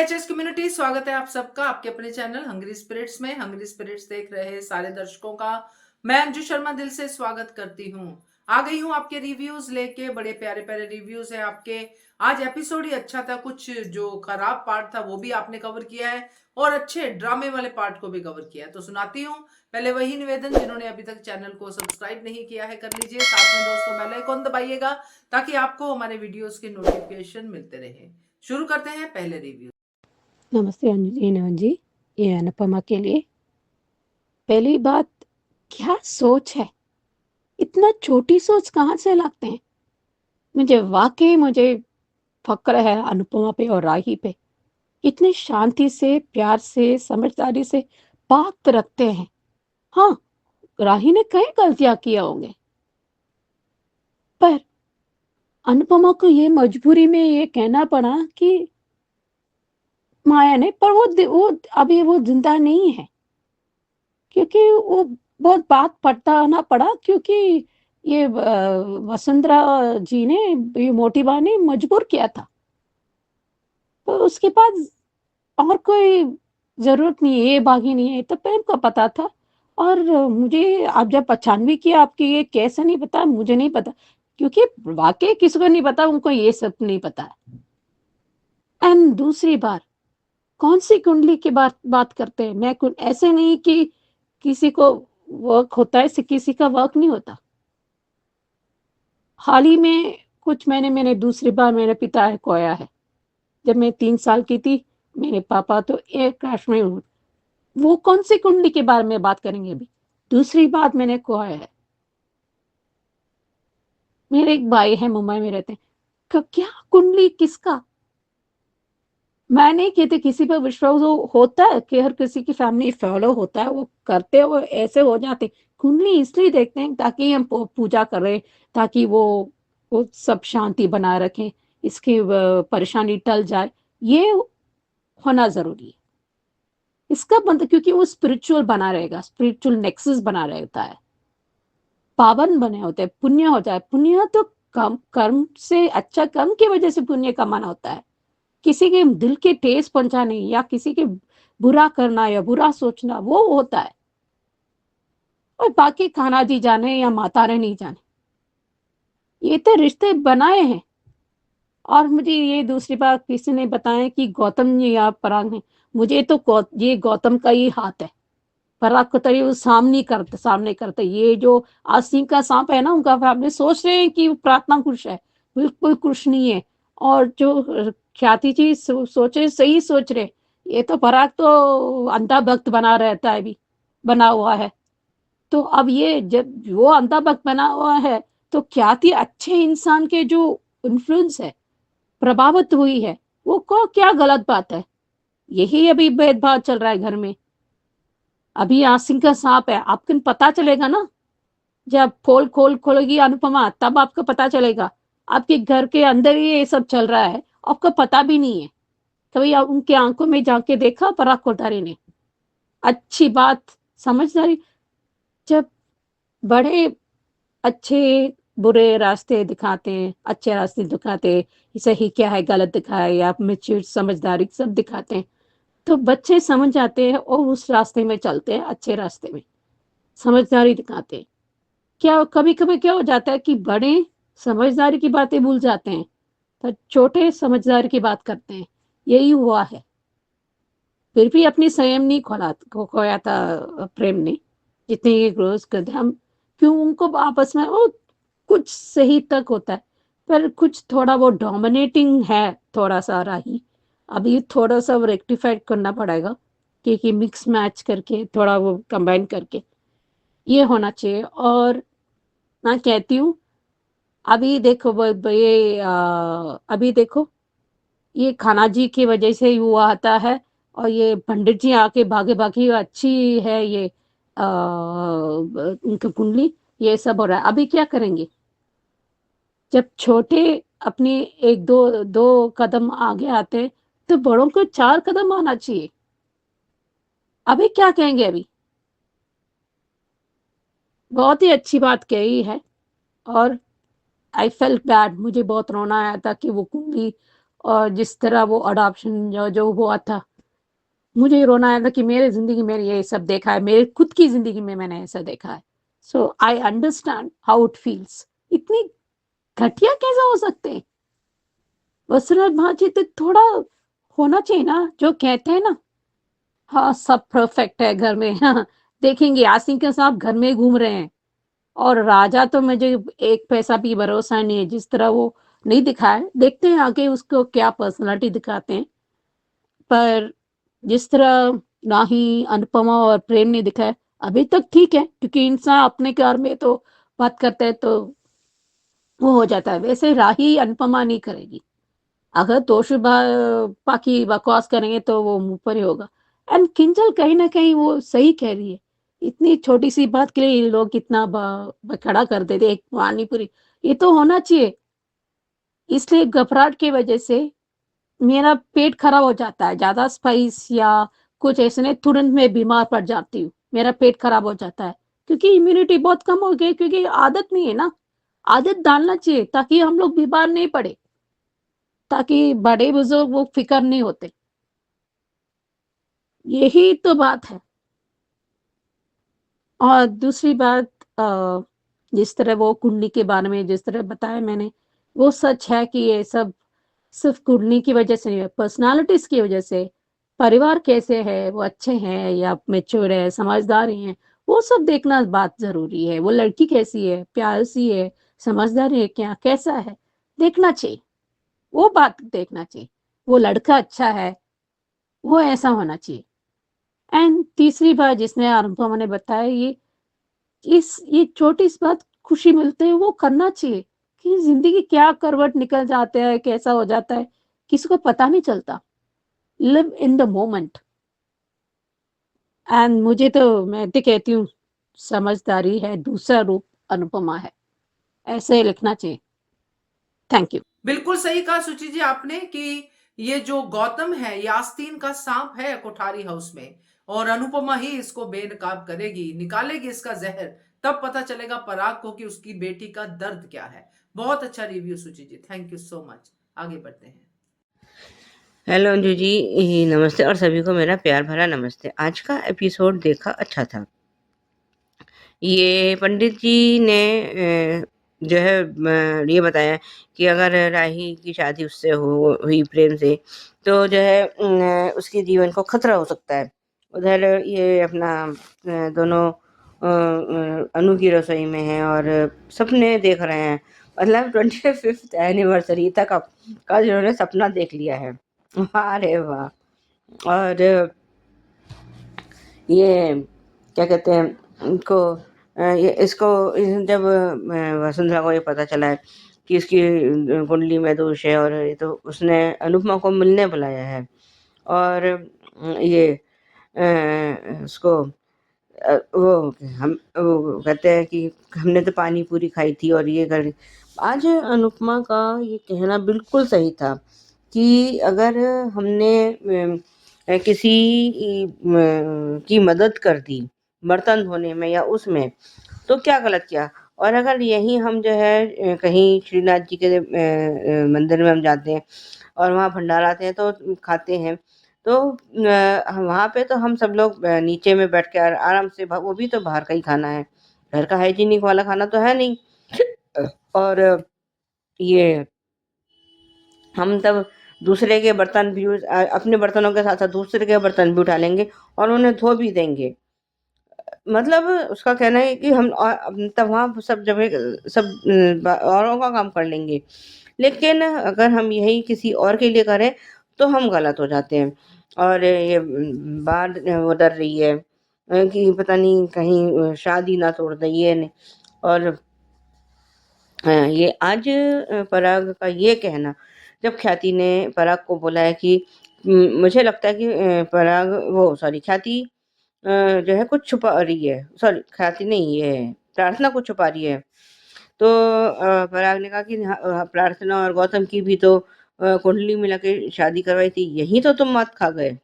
हाय HS community, स्वागत है आप सबका आपके अपने चैनल हंग्री स्पिरिट्स में। हंग्री स्पिरिट्स देख रहे सारे दर्शकों का मैं अंजू शर्मा दिल से स्वागत करती हूँ। आ गई हूँ आपके रिव्यूज लेके, बड़े प्यारे प्यारे रिव्यूज हैं आपके। आज एपिसोड ही अच्छा था, कुछ जो खराब पार्ट था वो भी आपने कवर किया है और अच्छे ड्रामे वाले पार्ट को भी कवर किया है, तो सुनाती हूँ। पहले वही निवेदन, जिन्होंने अभी तक चैनल को सब्सक्राइब नहीं किया है कर लीजिए, साथ में दोस्तों बेल आइकन दबाइएगा ताकि आपको हमारे वीडियोस के नोटिफिकेशन मिलते रहे। शुरू करते हैं पहले रिव्यू। नमस्ते अंजलि जी, ये अनुपमा के लिए। पहली बात, क्या सोच है, इतना छोटी सोच कहाँ से लाते हैं। मुझे फक्र है अनुपमा पे और राही पे। इतने शांति से, प्यार से, समझदारी से बात रखते हैं। हाँ, राही ने कई गलतियां किया होंगे, पर अनुपमा को ये मजबूरी में ये कहना पड़ा कि माया ने, पर वो अभी वो जिंदा नहीं है, क्योंकि वो बहुत बात पढ़ता पड़ा, क्योंकि ये वसुंधरा जी ने, ये मोटी बा ने मजबूर किया था। तो उसके बाद और कोई जरूरत नहीं है, ये बागी नहीं है, तो प्रेम का पता था। और मुझे आप जब पहचान किया, आपकी ये कैसे नहीं पता, मुझे नहीं पता, क्योंकि वाकई किसी को नहीं पता, उनको ये सब नहीं पता है। एंड दूसरी बार, कौन सी कुंडली की बात करते हैं। ऐसे नहीं कि किसी को वर्क होता है, किसी का वर्क नहीं होता। हाल ही में कुछ महीने मैंने दूसरी बार मेरे पिता को खोया है। जब मैं 3 साल की थी, मेरे पापा तो एयर क्रैश में हुए। वो कौन सी कुंडली के बारे में बात करेंगे अभी। दूसरी बात मैंने खोया है। मेरे एक भाई है, मुंबई में रहते हैं। क्या कुंडली किसका, मैं नहीं कहती किसी पर विश्वास होता है कि हर किसी की फैमिली फॉलो होता है, वो करते हो ऐसे हो जाते। कुंडली इसलिए देखते हैं ताकि हम पूजा करें, ताकि वो सब शांति बनाए रखें, इसकी परेशानी टल जाए, ये होना जरूरी है। इसका मतलब क्योंकि वो स्पिरिचुअल बना रहेगा, स्पिरिचुअल नेक्सस बना रहता है, पावन बने होते हैं, पुण्य हो जाए। पुण्य तो कम कर्म से, अच्छा कर्म की वजह से पुण्य कमाना होता है। किसी के दिल के ठेस पहुंचाने या किसी के बुरा करना या बुरा सोचना, वो होता है। और बाकी खाना जी जाने या माता रानी जाने, ये तो रिश्ते बनाए हैं। और मुझे ये दूसरी बात किसी ने बताया कि गौतम जी या पराग ने, मुझे तो ये गौतम का ही हाथ है। पराग को तरी वो सामने करते ये जो आसिम का सांप है ना, उनका फैमिली सोच रहे हैं कि वो प्रार्थना कुश है, बिल्कुल कुश नहीं है। और जो ख्याति जी सोचे सही सोच रहे, ये तो पराग तो अंधा भक्त बना रहता है, भी बना हुआ है। तो अब ये जब वो अंधा भक्त बना हुआ है, तो ख्याति अच्छे इंसान के जो इन्फ्लुएंस है, प्रभावित हुई है, वो को क्या गलत बात है। यही अभी भेदभाव चल रहा है घर में। अभी आसिम का सांप है, आपको पता चलेगा ना, जब पोल खोलेगी अनुपमा, तब आपको पता चलेगा। आपके घर के अंदर ही ये सब चल रहा है, आपको पता भी नहीं है। कभी आप उनके आंखों में जाके देखा पराग कोठारी ने। अच्छी बात, समझदारी। जब बड़े अच्छे बुरे रास्ते दिखाते हैं, अच्छे रास्ते दिखाते हैं, सही क्या है गलत दिखाए, या मैच्योर समझदारी सब दिखाते हैं, तो बच्चे समझ जाते हैं और उस रास्ते में चलते हैं, अच्छे रास्ते में समझदारी दिखाते हैं। क्या कभी कभी क्या हो जाता है कि बड़े समझदारी की बातें भूल जाते हैं, पर छोटे समझदारी की बात करते हैं। यही हुआ है। फिर भी अपनी संयम नहीं खोया था प्रेम ने, जितने ये ग्रोथ करते हम। क्यों उनको आपस में वो कुछ सही तक होता है, पर कुछ थोड़ा वो डोमिनेटिंग है, थोड़ा सा राही। अभी थोड़ा सा वो रेक्टिफाइड करना पड़ेगा, क्योंकि मिक्स मैच करके थोड़ा वो कंबाइन करके ये होना चाहिए। और मैं कहती हूँ, अभी देखो अभी देखो, ये खाना जी की वजह से ही हुआ आता है। और ये पंडित जी आके भागे भागे, अच्छी है ये उनकी कुंडली, ये सब हो रहा है। अभी क्या करेंगे जब छोटे अपनी एक दो दो कदम आगे आते हैं, तो बड़ों को 4 कदम आना चाहिए। अभी क्या कहेंगे अभी। बहुत ही अच्छी बात कही है। और आई फेल्ट बैड, मुझे बहुत रोना आया था कि वो कुंडली और जिस तरह वो अडॉप्शन जो हुआ था, मुझे रोना आया था कि मेरे ज़िंदगी में ये सब देखा है, मेरे खुद की ज़िंदगी में मैंने ऐसा देखा है। So I understand how it feels. इतनी घटिया कैसे हो सकते हैं? वसुंधरा मांझी तो थोड़ा होना चाहिए ना, जो कहते हैं ना, हाँ, सब परफेक्ट है घर में। हाँ, देखेंगे आसिम के साथ घर में घूम रहे हैं। और राजा तो मुझे एक पैसा भी भरोसा नहीं है, जिस तरह वो नहीं दिखाया। देखते हैं आगे उसको क्या पर्सनालिटी दिखाते हैं। पर जिस तरह ना ही अनुपमा और प्रेम ने दिखाया, अभी तक ठीक है, क्योंकि इंसान अपने घर में तो बात करते हैं तो वो हो जाता है। वैसे राही अनुपमा नहीं करेगी। अगर तोशिबा बाकी बकवास करेंगे तो वो मुंह पर ही होगा। एंड किंजल कहीं ना कहीं वो सही कह रही है। इतनी छोटी सी बात के लिए ये लोग कितना खड़ा कर देते, एक पानी पूरी। ये तो होना चाहिए। इसलिए घबराहट की वजह से मेरा पेट खराब हो जाता है, ज्यादा स्पाइस या कुछ ऐसे नहीं, तुरंत मैं बीमार पड़ जाती हूँ, मेरा पेट खराब हो जाता है। क्योंकि इम्यूनिटी बहुत कम हो गई, क्योंकि आदत नहीं है ना। आदत डालना चाहिए ताकि हम लोग बीमार नहीं पड़े, ताकि बड़े बुजुर्ग वो फिक्र नहीं होते। यही तो बात है। और दूसरी बात, जिस तरह वो कुंडली के बारे में जिस तरह बताया मैंने, वो सच है कि ये सब सिर्फ कुंडली की वजह से नहीं है, पर्सनालिटीज की वजह से। परिवार कैसे है, वो अच्छे हैं या मेच्योर है, समझदार हैं, वो सब देखना बात जरूरी है। वो लड़की कैसी है, प्यासी है, समझदार है, क्या कैसा है, देखना चाहिए। वो बात देखना चाहिए। वो लड़का अच्छा है, वो ऐसा होना चाहिए। एंड तीसरी बात जिसने अनुपमा ने बताया, ये छोटी सी बात खुशी मिलते है, वो करना चाहिए। कि जिंदगी क्या करवट निकल जाता है, कैसा हो जाता है, किसी को पता नहीं चलता। Live in the moment. And मुझे तो, मैं तो कहती हूँ, समझदारी है दूसरा रूप अनुपमा है। ऐसे ही लिखना चाहिए। Thank you. बिल्कुल सही कहा सुचि जी आपने कि ये जो गौतम है ये आस्तीन का सांप है कोठारी हाउस में, और अनुपमा ही इसको बेनकाब करेगी, निकालेगी इसका जहर। तब पता चलेगा पराग को कि उसकी बेटी का दर्द क्या है। बहुत अच्छा रिव्यू सुचि जी, थैंक यू सो मच। आगे बढ़ते हैं। हेलो अंजू जी, नमस्ते और सभी को मेरा प्यार भरा नमस्ते। आज का एपिसोड देखा, अच्छा था। ये पंडित जी ने जो है ये बताया कि अगर राही की शादी उससे हुई प्रेम से, तो जो है उसके जीवन को खतरा हो सकता है। उधर ये अपना दोनों अनु की रसोई में हैं और सपने देख रहे हैं। मतलब 25th एनिवर्सरी तक का जिन्होंने सपना देख लिया है। वाह रे वाह। और ये क्या कहते हैं इनको, इसको जब वसुंधरा को ये पता चला है कि इसकी कुंडली में दोष है, और ये तो उसने अनुपमा को मिलने बुलाया है। और ये उसको वो कहते हैं कि हमने तो पानी पूरी खाई थी और ये कर। आज अनुपमा का ये कहना बिल्कुल सही था कि अगर हमने किसी की मदद कर दी बर्तन धोने में या उसमें, तो क्या गलत किया। और अगर यही हम जो है कहीं श्रीनाथ जी के मंदिर में हम जाते हैं और वहाँ भंडारा आते हैं तो खाते हैं, तो वहाँ पे तो हम सब लोग नीचे में बैठ के आराम से, वो भी तो बाहर का ही खाना है, घर का हाइजीनिक वाला खाना तो है नहीं। और ये हम तब दूसरे के बर्तन भी अपने बर्तनों के साथ साथ दूसरे के बर्तन भी उठा लेंगे और उन्हें धो भी देंगे। मतलब उसका कहना है कि हम तब वहाँ सब जगह सब औरों का काम कर लेंगे, लेकिन अगर हम यही किसी और के लिए करें तो हम गलत हो जाते हैं। और ये बात वो डर रही है कि पता नहीं कहीं शादी ना तोड़ दे ये नहीं। और ये आज पराग का ये कहना, जब ख्याति ने पराग को बोला है कि मुझे लगता है कि पराग वो सॉरी ख्याति जो है कुछ छुपा रही है, सॉरी ख्याति नहीं, ये प्रार्थना कुछ छुपा रही है। तो पराग ने कहा कि प्रार्थना और गौतम की भी तो कुंडली मिला के शादी करवाई थी, यही तो तुम मात खा गए,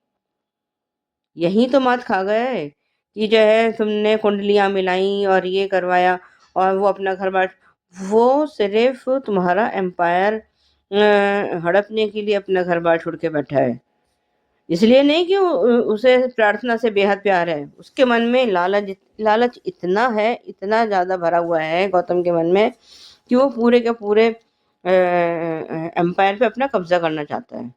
यही तो मात खा गए कि जो है तुमने कुंडलियां मिलाई और ये करवाया और वो अपना घर बांट। वो सिर्फ तुम्हारा एम्पायर हड़पने के लिए अपना घर बार छोड़ के बैठा है। इसलिए नहीं कि उसे प्रार्थना से बेहद प्यार है, उसके मन में लालच इतना है, इतना ज़्यादा भरा हुआ है गौतम के मन में कि वो पूरे के पूरे एम्पायर पे अपना कब्जा करना चाहता है।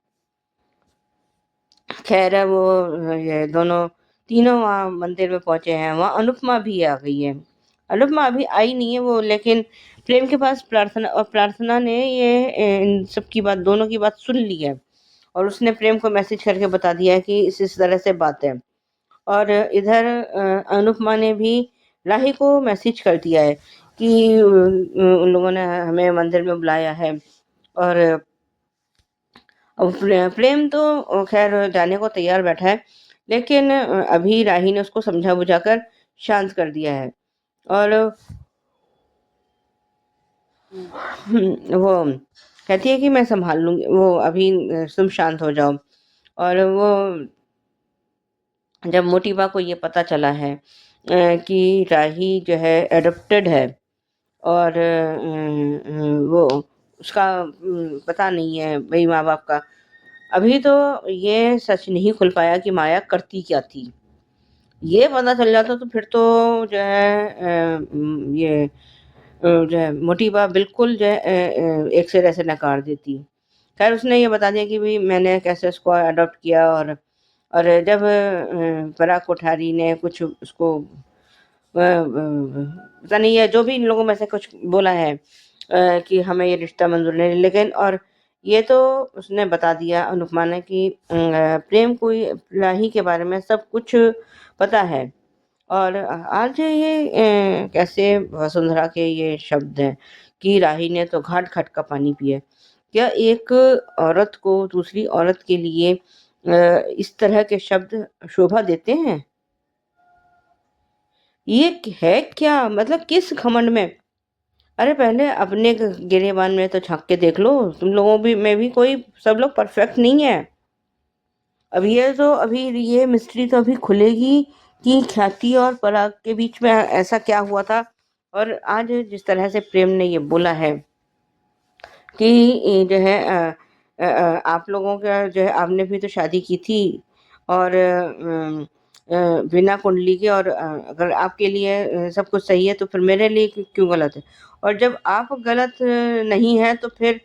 खैर है वो ये दोनों तीनों वहाँ मंदिर में पहुंचे हैं। वहाँ अनुपमा भी आ गई है। अनुपमा अभी आई नहीं है वो, लेकिन प्रेम के पास प्रार्थना ने ये इन सब की बात, दोनों की बात सुन ली है और उसने प्रेम को मैसेज करके बता दिया है कि इस तरह से बात है। और इधर अनुपमा ने भी राही को मैसेज कर दिया है कि उन लोगों ने हमें मंदिर में बुलाया है। और अब प्रेम तो खैर जाने को तैयार बैठा है, लेकिन अभी राही ने उसको समझा बुझाकर शांत कर दिया है। और वो कहती है कि मैं संभाल लूंगी, वो अभी तुम शांत हो जाओ। और वो जब मोटिबा को ये पता चला है कि राही जो है एडॉप्टेड है और वो उसका पता नहीं है भाई माँ बाप का, अभी तो ये सच नहीं खुल पाया कि माया करती क्या थी। ये पता चल जाता तो फिर तो जो है ये जो है मोटिबा बिल्कुल जो है एक सिरे से नकार देती। खैर उसने ये बता दिया कि भाई मैंने कैसे उसको अडॉप्ट किया। और जब पराग कोठारी ने कुछ उसको पता नहीं है, जो भी इन लोगों में से कुछ बोला है कि हमें ये रिश्ता मंजूर नहीं, लेकिन और ये तो उसने बता दिया अनुपमा ने कि प्रेम को राही के बारे में सब कुछ पता है। और आज ये कैसे वसुंधरा के ये शब्द हैं कि राही ने तो घाट घाट का पानी पिया। क्या एक औरत को दूसरी औरत के लिए इस तरह के शब्द शोभा देते हैं? ये है क्या, मतलब किस घमंड में? अरे पहले अपने गिरेबान में तो झांक के देख लो, तुम लोगों भी में भी कोई, सब लोग परफेक्ट नहीं है। अभी ये मिस्ट्री तो अभी खुलेगी कि ख्याति और पराग के बीच में ऐसा क्या हुआ था। और आज जिस तरह से प्रेम ने ये बोला है कि ये जो है आप लोगों का जो है आपने भी तो शादी की थी और बिना कुंडली के, और अगर आपके लिए सब कुछ सही है तो फिर मेरे लिए क्यों गलत है? और जब आप गलत नहीं है तो फिर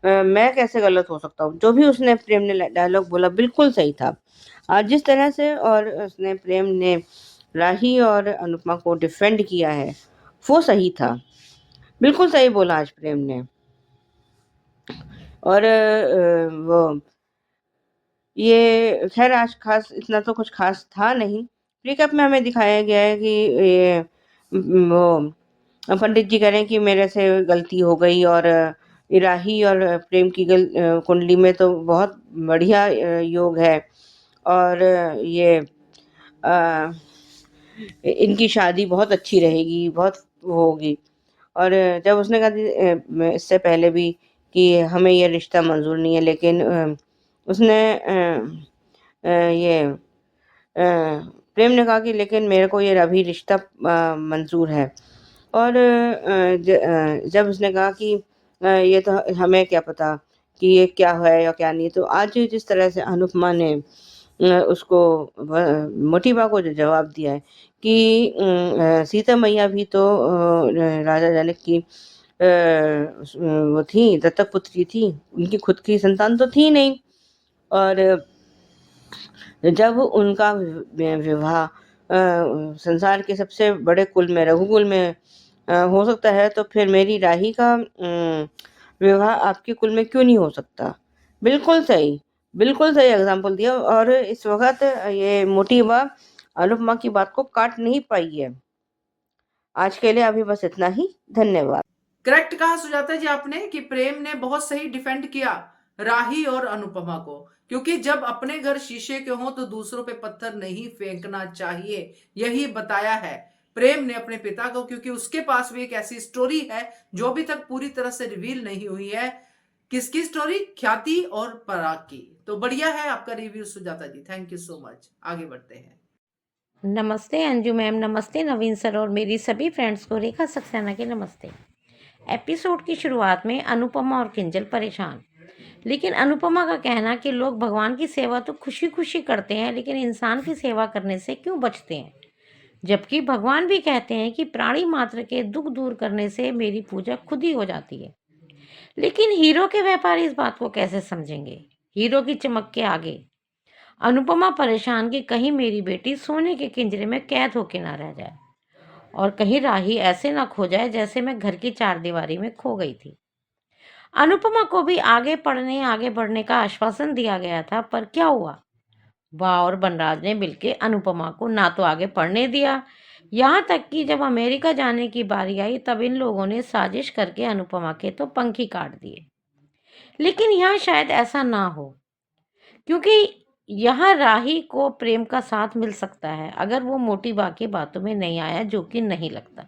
मैं कैसे गलत हो सकता हूँ? जो भी उसने प्रेम ने डायलॉग बोला बिल्कुल सही था। आज जिस तरह से और उसने प्रेम ने राही और अनुपमा को डिफेंड किया है वो सही था, बिल्कुल सही बोला आज प्रेम ने। और वो ये खैर आज खास इतना तो कुछ खास था नहीं। ब्रेकअप में हमें दिखाया गया है कि ये वो पंडित जी कह रहे हैं कि मेरे से गलती हो गई और राही और प्रेम की कुंडली में तो बहुत बढ़िया योग है और ये अ, इनकी शादी बहुत अच्छी रहेगी, बहुत वो होगी। और जब उसने कहा इससे पहले भी कि हमें ये रिश्ता मंजूर नहीं है, लेकिन उसने ये प्रेम ने कहा कि लेकिन मेरे को ये अभी रिश्ता मंजूर है। और जब उसने कहा कि ये तो हमें क्या पता कि ये क्या है या क्या नहीं, तो आज जिस तरह से अनुपमा ने उसको मोटिबा को जो जवाब दिया है कि सीता मैया भी तो राजा जनक की वो थी, दत्तक पुत्री थी, उनकी खुद की संतान तो थी नहीं। और जब उनका विवाह संसार के सबसे बड़े कुल में, रघुकुल में हो सकता है, तो फिर मेरी राही का विवाह आपके कुल में क्यों नहीं हो सकता? बिल्कुल सही, बिल्कुल सही एग्जाम्पल दिया। और इस वक्त ये मोटिबा अनुपमा की बात को काट नहीं पाई है। आज के लिए अभी बस इतना ही, धन्यवाद। करेक्ट कहा सुजाता जी आपने कि प्रेम ने बहुत सही डिफेंड किया राही और अनुपमा को, क्योंकि जब अपने घर शीशे के हों तो दूसरों पे पत्थर नहीं फेंकना चाहिए, यही बताया है प्रेम ने अपने पिता को, क्योंकि उसके पास भी एक ऐसी स्टोरी है जो अभी तक पूरी तरह से रिवील नहीं हुई है। किसकी स्टोरी? ख्याति और पराग की। तो बढ़िया है आपका review Sujata ji, thank you so much. आगे बढ़ते हैं। नमस्ते अंजू मैम, नमस्ते नवीन सर और मेरी सभी फ्रेंड्स को रेखा सक्सेना के नमस्ते। एपिसोड की शुरुआत में अनुपमा और किंजल परेशान, लेकिन अनुपमा का कहना कि लोग भगवान की सेवा तो खुशी खुशी करते हैं, लेकिन इंसान की सेवा करने से क्यों बचते हैं, जबकि भगवान भी कहते हैं कि प्राणी मात्र के दुख दूर करने से मेरी पूजा खुद ही हो जाती है। लेकिन हीरो के व्यापारी इस बात को कैसे समझेंगे? हीरो की चमक के आगे अनुपमा परेशान कि कहीं मेरी बेटी सोने के पिंजरे में कैद होके ना रह जाए और कहीं राही ऐसे ना खो जाए जैसे मैं घर की चारदीवारी में खो गई थी। अनुपमा को भी आगे बढ़ने का आश्वासन दिया गया था, पर क्या हुआ? वाह और बनराज ने मिलकर अनुपमा को ना तो आगे पढ़ने दिया, यहाँ तक कि जब अमेरिका जाने की बारी आई तब इन लोगों ने साजिश करके अनुपमा के तो पंख ही काट दिए। लेकिन यहाँ शायद ऐसा ना हो, क्योंकि यहाँ राही को प्रेम का साथ मिल सकता है अगर वो मोटी बा की बातों में नहीं आया, जो कि नहीं लगता।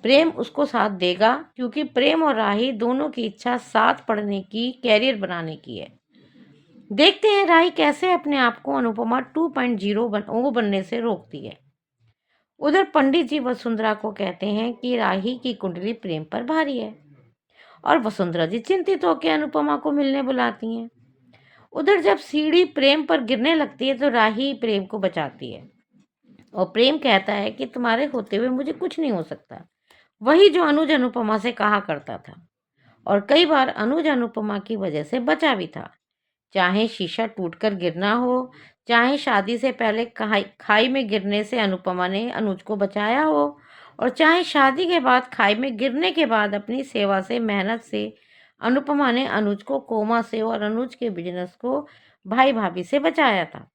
प्रेम उसको साथ देगा, क्योंकि प्रेम और राही दोनों की इच्छा साथ पढ़ने की, कैरियर बनाने की है। देखते हैं राही कैसे अपने आप को अनुपमा 2.0 बनने से रोकती है। उधर पंडित जी वसुंधरा को कहते हैं कि राही की कुंडली प्रेम पर भारी है और वसुंधरा जी चिंतित होकर अनुपमा को मिलने बुलाती हैं। उधर जब सीढ़ी प्रेम पर गिरने लगती है तो राही प्रेम को बचाती है और प्रेम कहता है कि तुम्हारे होते हुए मुझे कुछ नहीं हो सकता, वही जो अनुज अनुपमा से कहा करता था और कई बार अनुज अनुपमा की वजह से बचा भी था। चाहे शीशा टूटकर गिरना हो, चाहे शादी से पहले खाई में गिरने से अनुपमा ने अनुज को बचाया हो, और चाहे शादी के बाद खाई में गिरने के बाद अपनी सेवा से, मेहनत से अनुपमा ने अनुज को कोमा से और अनुज के बिजनेस को भाई भाभी से बचाया था।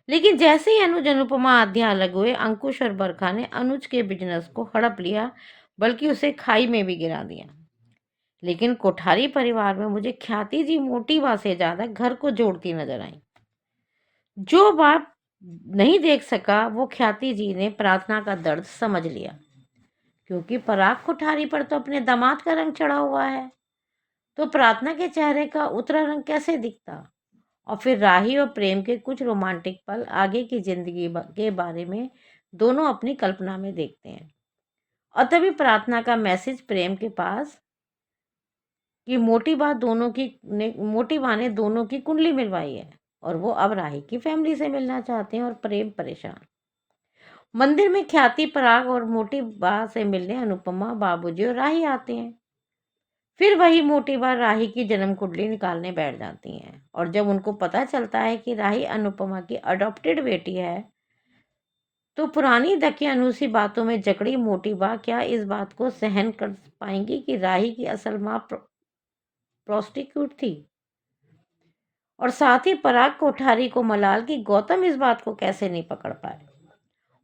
लेकिन जैसे ही अनुज अनुपमा आध्या अलग हुए, अंकुश और बरखा ने अनुज के बिजनेस को हड़प लिया, बल्कि उसे खाई में भी गिरा दिया। लेकिन कोठारी परिवार में मुझे ख्याति जी मोटी बा से ज्यादा घर को जोड़ती नजर आई। जो बाप नहीं देख सका वो ख्याति जी ने प्रार्थना का दर्द समझ लिया, क्योंकि पराग कोठारी पर तो अपने दामाद का रंग चढ़ा हुआ है, तो प्रार्थना के चेहरे का उतरा रंग कैसे दिखता? और फिर राही और प्रेम के कुछ रोमांटिक पल आगे की जिंदगी के बारे में दोनों अपनी कल्पना में देखते हैं। और तभी प्रार्थना का मैसेज प्रेम के पास कि मोटी बा ने दोनों की कुंडली मिलवाई है और वो अब राही की फैमिली से मिलना चाहते हैं और प्रेम परेशान। मंदिर में ख्याति, पराग और मोटी बा से मिलने अनुपमा, बाबूजी और राही आते हैं। फिर वही मोटी बा राही की जन्म कुंडली निकालने बैठ जाती हैं और जब उनको पता चलता है कि राही अनुपमा की अडॉप्टेड बेटी है, तो पुरानी दकियानूसी बातों में जकड़ी मोटी बा क्या इस बात को सहन कर पाएंगी कि राही की असल माँ प्रोस्टिट्यूट थी? और साथ ही पराग कोठारी को मलाल की गौतम इस बात को कैसे नहीं पकड़ पाए?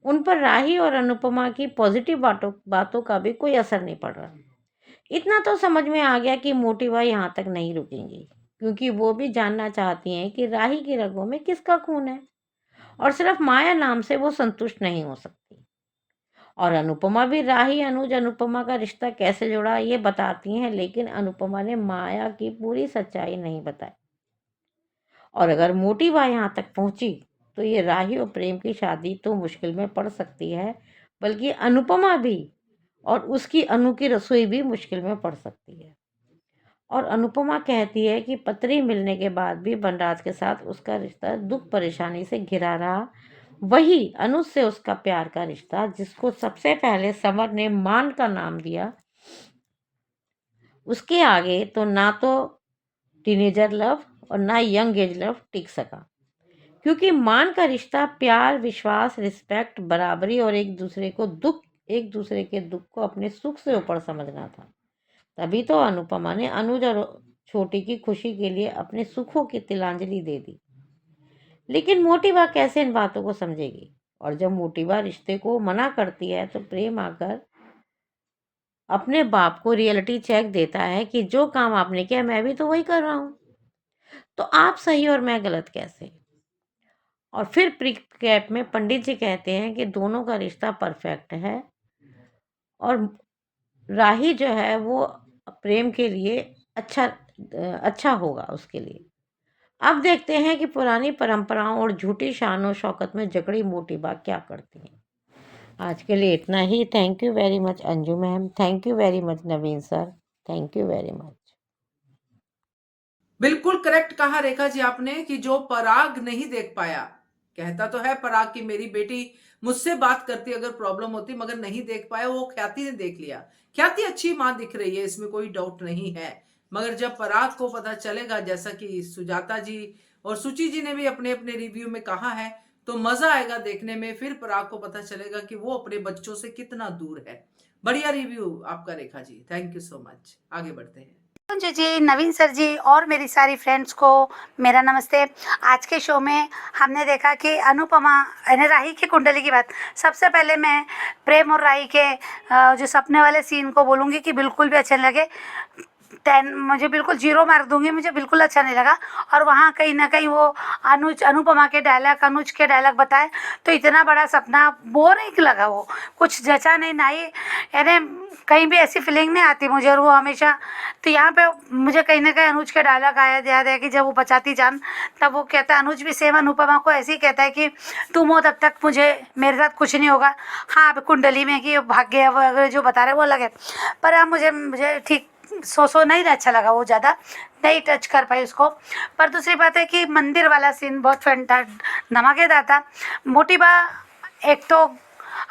उन पर राही और अनुपमा की पॉजिटिव बातों का भी कोई असर नहीं पड़ रहा। इतना तो समझ में आ गया कि मोटी बा यहाँ तक नहीं रुकेंगी, क्योंकि वो भी जानना चाहती हैं कि राही की रगों में किसका खून है, और सिर्फ माया नाम से वो संतुष्ट नहीं हो सकती। और अनुपमा भी राही अनुज अनुपमा का रिश्ता कैसे जुड़ा ये बताती हैं, लेकिन अनुपमा ने माया की पूरी सच्चाई नहीं बताई। और अगर मोटी बा यहाँ तक पहुंची तो ये राही और प्रेम की शादी तो मुश्किल में पड़ सकती है, बल्कि अनुपमा भी और उसकी अनु की रसोई भी मुश्किल में पड़ सकती है। और अनुपमा कहती है कि पत्री मिलने के बाद भी बनराज के साथ उसका रिश्ता दुख परेशानी से घिरा रहा, वही अनुज से उसका प्यार का रिश्ता, जिसको सबसे पहले समर ने मान का नाम दिया, उसके आगे तो ना तो टीनेजर लव और ना यंग एज लव टिक सका, क्योंकि मान का रिश्ता प्यार, विश्वास, रिस्पेक्ट, बराबरी और एक दूसरे के दुख को अपने सुख से ऊपर समझना था। तभी तो अनुपमा ने अनुज और छोटी की खुशी के लिए अपने सुखों की तिलांजलि दे दी। लेकिन मोटी बा कैसे इन बातों को समझेगी? और जब मोटी बा रिश्ते को मना करती है तो प्रेम आकर अपने बाप को रियलिटी चेक देता है कि जो काम आपने किया मैं भी तो वही कर रहा हूं, तो आप सही और मैं गलत कैसे? और फिर प्रीकैप में पंडित जी कहते हैं कि दोनों का रिश्ता परफेक्ट है और राही जो है वो प्रेम के लिए अच्छा होगा उसके लिए। अब देखते हैं कि पुरानी परंपराओं और झूठी शान और शौकत में जकड़ी मोटी बा क्या करती हैं। आज के लिए इतना ही। Thank you very much Anju ma'am, thank you very much Naveen sir, thank you very much. बिल्कुल करेक्ट कहा रेखा जी आपने कि जो पराग नहीं देख पाया, कहता तो है पराग कि मेरी बेटी मुझसे बात करती अगर प्रॉब्लम होती, मगर नहीं देख पाया, वो ख्याति ने देख लिया। ख्याति अच्छी मां दिख रही है, इसमें कोई डाउट नहीं है, मगर जब पराग को पता चलेगा, जैसा कि सुजाता जी और सुचि जी ने भी अपने अपने रिव्यू में कहा है, तो मजा आएगा देखने में। फिर पराग को पता चलेगा कि वो अपने बच्चों से कितना दूर है। बढ़िया रिव्यू आपका Rekha ji, thank you so much. आगे बढ़ते हैं। अंजू जी, नवीन सर जी और मेरी सारी फ्रेंड्स को मेरा नमस्ते। आज के शो में हमने देखा कि अनुपमा यानी राही की कुंडली की बात। सबसे पहले मैं प्रेम और राही के जो सपने वाले सीन को बोलूँगी कि बिल्कुल भी अच्छे नहीं लगे। 10 मुझे बिल्कुल 0 मार्क दूंगी, मुझे बिल्कुल अच्छा नहीं लगा। और वहाँ कहीं ना कहीं वो अनुपमा के डायलॉग, अनुज के डायलॉग बताए, तो इतना बड़ा सपना बोरिंग लगा, वो कुछ जचा नहीं, ना ही यानी कहीं भी ऐसी फीलिंग नहीं आती मुझे। और वो हमेशा, तो यहाँ पे मुझे कहीं ना कहीं अनुज के डायलॉग आया याद है कि जब वो बचाती जान, तब वो कहता है, अनुज भी सेम अनुपमा को ऐसे ही कहता है कि तुम हो तब तक मुझे मेरे साथ कुछ नहीं होगा। हाँ, अब कुंडली में कि भाग्य वगैरह जो बता रहे वो अलग है, पर अब मुझे ठीक सो नहीं अच्छा लगा, वो ज़्यादा नहीं टच कर पाई उसको। पर दूसरी बात है कि मंदिर वाला सीन बहुत धमाकेदार था। मोटी बा एक तो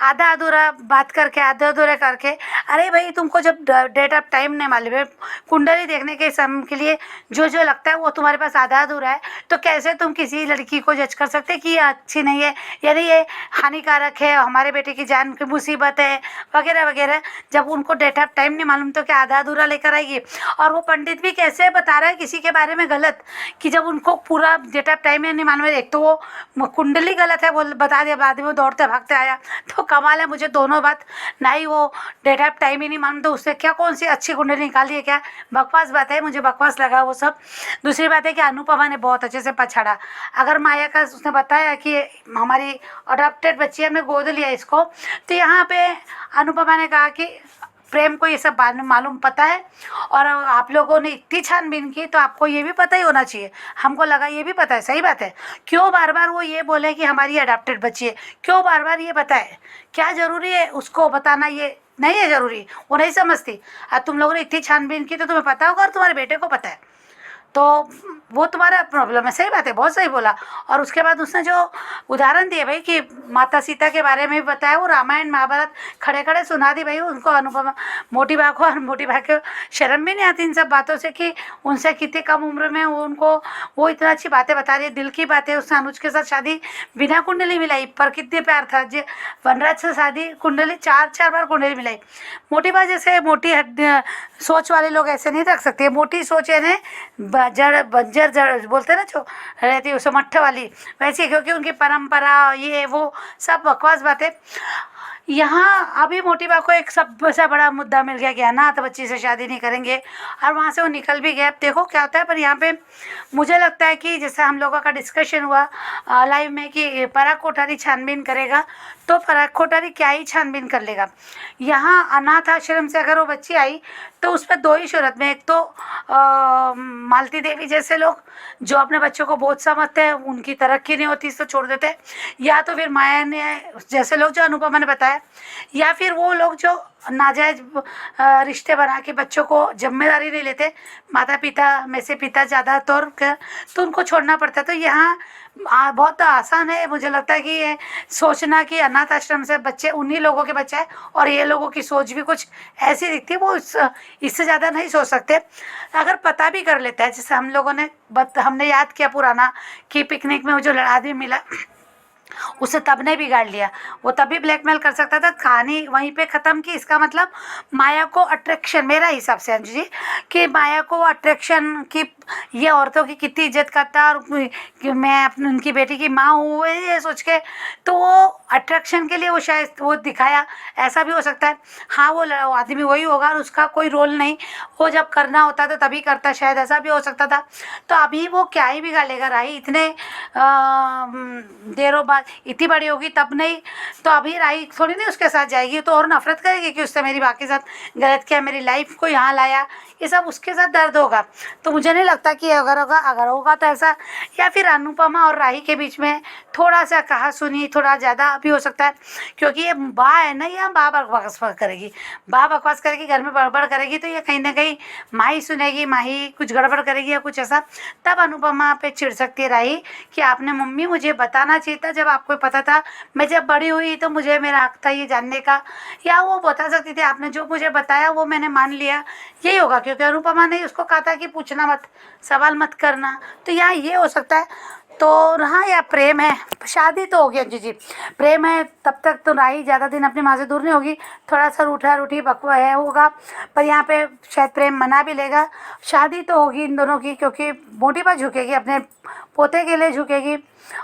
आधा अधूरा बात करके, आधा अधूरे करके, अरे भाई तुमको जब डेट ऑफ टाइम नहीं मालूम है, कुंडली देखने के समय के लिए जो जो लगता है वो तुम्हारे पास आधा अधूरा है, तो कैसे तुम किसी लड़की को जज कर सकते कि ये अच्छी नहीं है, यानी ये हानिकारक है, हमारे बेटे की जान की मुसीबत है वगैरह वगैरह। जब उनको डेट ऑफ टाइम नहीं मालूम तो क्या आधा अधूरा लेकर आएगी। और वो पंडित भी कैसे बता रहा है किसी के बारे में गलत, कि जब उनको पूरा डेट ऑफ टाइम नहीं मालूम है, एक तो वो कुंडली गलत है, वो बता दिया, बाद में वो दौड़ते भागते आया, तो कमाल है। मुझे दोनों बात, ना ही वो डेट ऑफ टाइम ही नहीं मालूम तो उससे क्या कौन सी अच्छी कुंडली निकाली है, क्या बकवास बात है, मुझे बकवास लगा वो सब। दूसरी बात है कि अनुपमा ने बहुत अच्छे से पछाड़ा। अगर माया का उसने बताया कि हमारी अडॉप्टेड बच्ची है, हमने गोद लिया इसको, तो यहाँ पे अनुपमा ने कहा कि प्रेम को ये सब मालूम पता है, और आप लोगों ने इतनी छानबीन की तो आपको ये भी पता ही होना चाहिए। हमको लगा ये भी पता है, सही बात है। क्यों बार बार वो ये बोले कि हमारी अडॉप्टेड बच्ची है, क्यों बार बार ये बताए, क्या ज़रूरी है उसको बताना? ये नहीं है ज़रूरी, वो नहीं समझती। तुम लोगों ने इतनी छानबीन की तो तुम्हें पता होगा, और तुम्हारे बेटे को पता है, तो वो तुम्हारा प्रॉब्लम है। सही बात है, बहुत सही बोला। और उसके बाद उसने जो उदाहरण दिए भाई कि माता सीता के बारे में भी बताया, वो रामायण महाभारत खड़े खड़े सुना दी भाई उनको, अनुपमा मोटी बा को। और मोटी बा को शर्म भी नहीं आती इन सब बातों से कि उनसे कितनी कम उम्र में उनको वो इतना अच्छी बातें बता रही है, दिल की बातें। उसने अनुज के साथ शादी बिना कुंडली मिलाई, पर कितने प्यार था। वनराज से शादी कुंडली 4 बार कुंडली मिलाई। मोटी बा जैसे मोटी सोच वाले लोग ऐसे नहीं रख सकते। मोटी सोच यानी बंजर जड़ बोलते हैं ना, जो रहती है उसे मट्ठे वाली, वैसी, क्योंकि उनकी परंपरा ये वो सब बकवास बातें। यहाँ अभी मोटी बा को एक सबसे बड़ा मुद्दा मिल गया कि अनाथ बच्ची से शादी नहीं करेंगे, और वहाँ से वो निकल भी गया। अब देखो क्या होता है। पर यहाँ पे मुझे लगता है कि जैसे हम लोगों का डिस्कशन हुआ लाइव में कि पराग कोठारी छानबीन करेगा, तो पराग कोठारी क्या ही छानबीन कर लेगा। यहाँ अनाथ आश्रम से अगर वो बच्ची आई तो उस पर दो ही शरत में, एक तो मालती देवी जैसे लोग जो अपने बच्चों को बहुत समझते हैं, उनकी तरक्की नहीं होती तो छोड़ देते, या तो फिर माया ने जैसे लोग जो अनुपमा ने बताया, या फिर वो लोग जो नाजायज रिश्ते बना के बच्चों को जिम्मेदारी नहीं लेते, माता पिता में से पिता ज़्यादा तौर पर, तो उनको छोड़ना पड़ता है। तो यहाँ बहुत आसान है मुझे लगता है कि ये सोचना कि अनाथ आश्रम से बच्चे उन्हीं लोगों के बच्चे हैं, और ये लोगों की सोच भी कुछ ऐसी दिखती है, वो इससे ज़्यादा नहीं सोच सकते। अगर पता भी कर लेता है, जैसे हम लोगों ने हमने याद किया पुराना कि पिकनिक में वो जो आदमी मिला, उसे तब ने बिगाड़ लिया, वो तभी ब्लैकमेल कर सकता था। कहानी वहीं पे ख़त्म की। इसका मतलब माया को अट्रैक्शन, मेरा हिसाब से अंजू जी, कि माया को अट्रैक्शन की, ये औरतों की कितनी इज्जत करता है, और कि मैं अपनी उनकी बेटी की माँ हूँ ये सोच के, तो वो अट्रैक्शन के लिए वो शायद वो दिखाया, ऐसा भी हो सकता है। हाँ, वो आदमी वही होगा और उसका कोई रोल नहीं, वो जब करना होता तो तभी करता, शायद ऐसा भी हो सकता था। तो अभी वो क्या ही बिगाड़ेगा राही, इतने देरों बाद इतनी बड़ी होगी तब नहीं, तो अभी राही थोड़ी नहीं उसके साथ जाएगी, तो और नफरत करेगी कि उससे मेरी बाकी साथ गलत किया, मेरी लाइफ को यहाँ लाया, ये सब उसके साथ दर्द होगा। तो मुझे नहीं लगता सकता कि अगर होगा तो ऐसा, या फिर अनुपमा और राही के बीच में थोड़ा सा कहा सुनी थोड़ा ज़्यादा भी हो सकता है, क्योंकि ये बा है ना, ये बा बकवास करेगी, बा बकवास करेगी, घर में बड़बड़ करेगी, तो ये कहीं ना कहीं माही सुनेगी, माही कुछ गड़बड़ करेगी या कुछ ऐसा, तब अनुपमा पे चिढ़ सकती है राही कि आपने मम्मी मुझे बताना चाहिए था, जब आपको पता था, मैं जब बड़ी हुई तो मुझे मेरा हक था ये जानने का, या वो बता सकती थी आपने जो मुझे बताया वो मैंने मान लिया, यही होगा, क्योंकि अनुपमा ने उसको कहा था कि पूछना मत, सवाल मत करना, तो यहाँ ये हो सकता है। तो हाँ, या प्रेम है, शादी तो हो गई अंजू जी, प्रेम है तब तक तो राही ज़्यादा दिन अपनी माँ से दूर नहीं होगी, थोड़ा सा रूठा रूठी बकवा है होगा, पर यहाँ पे शायद प्रेम मना भी लेगा, शादी तो होगी इन दोनों की, क्योंकि मोटी पर झुकेगी, अपने पोते के लिए झुकेगी,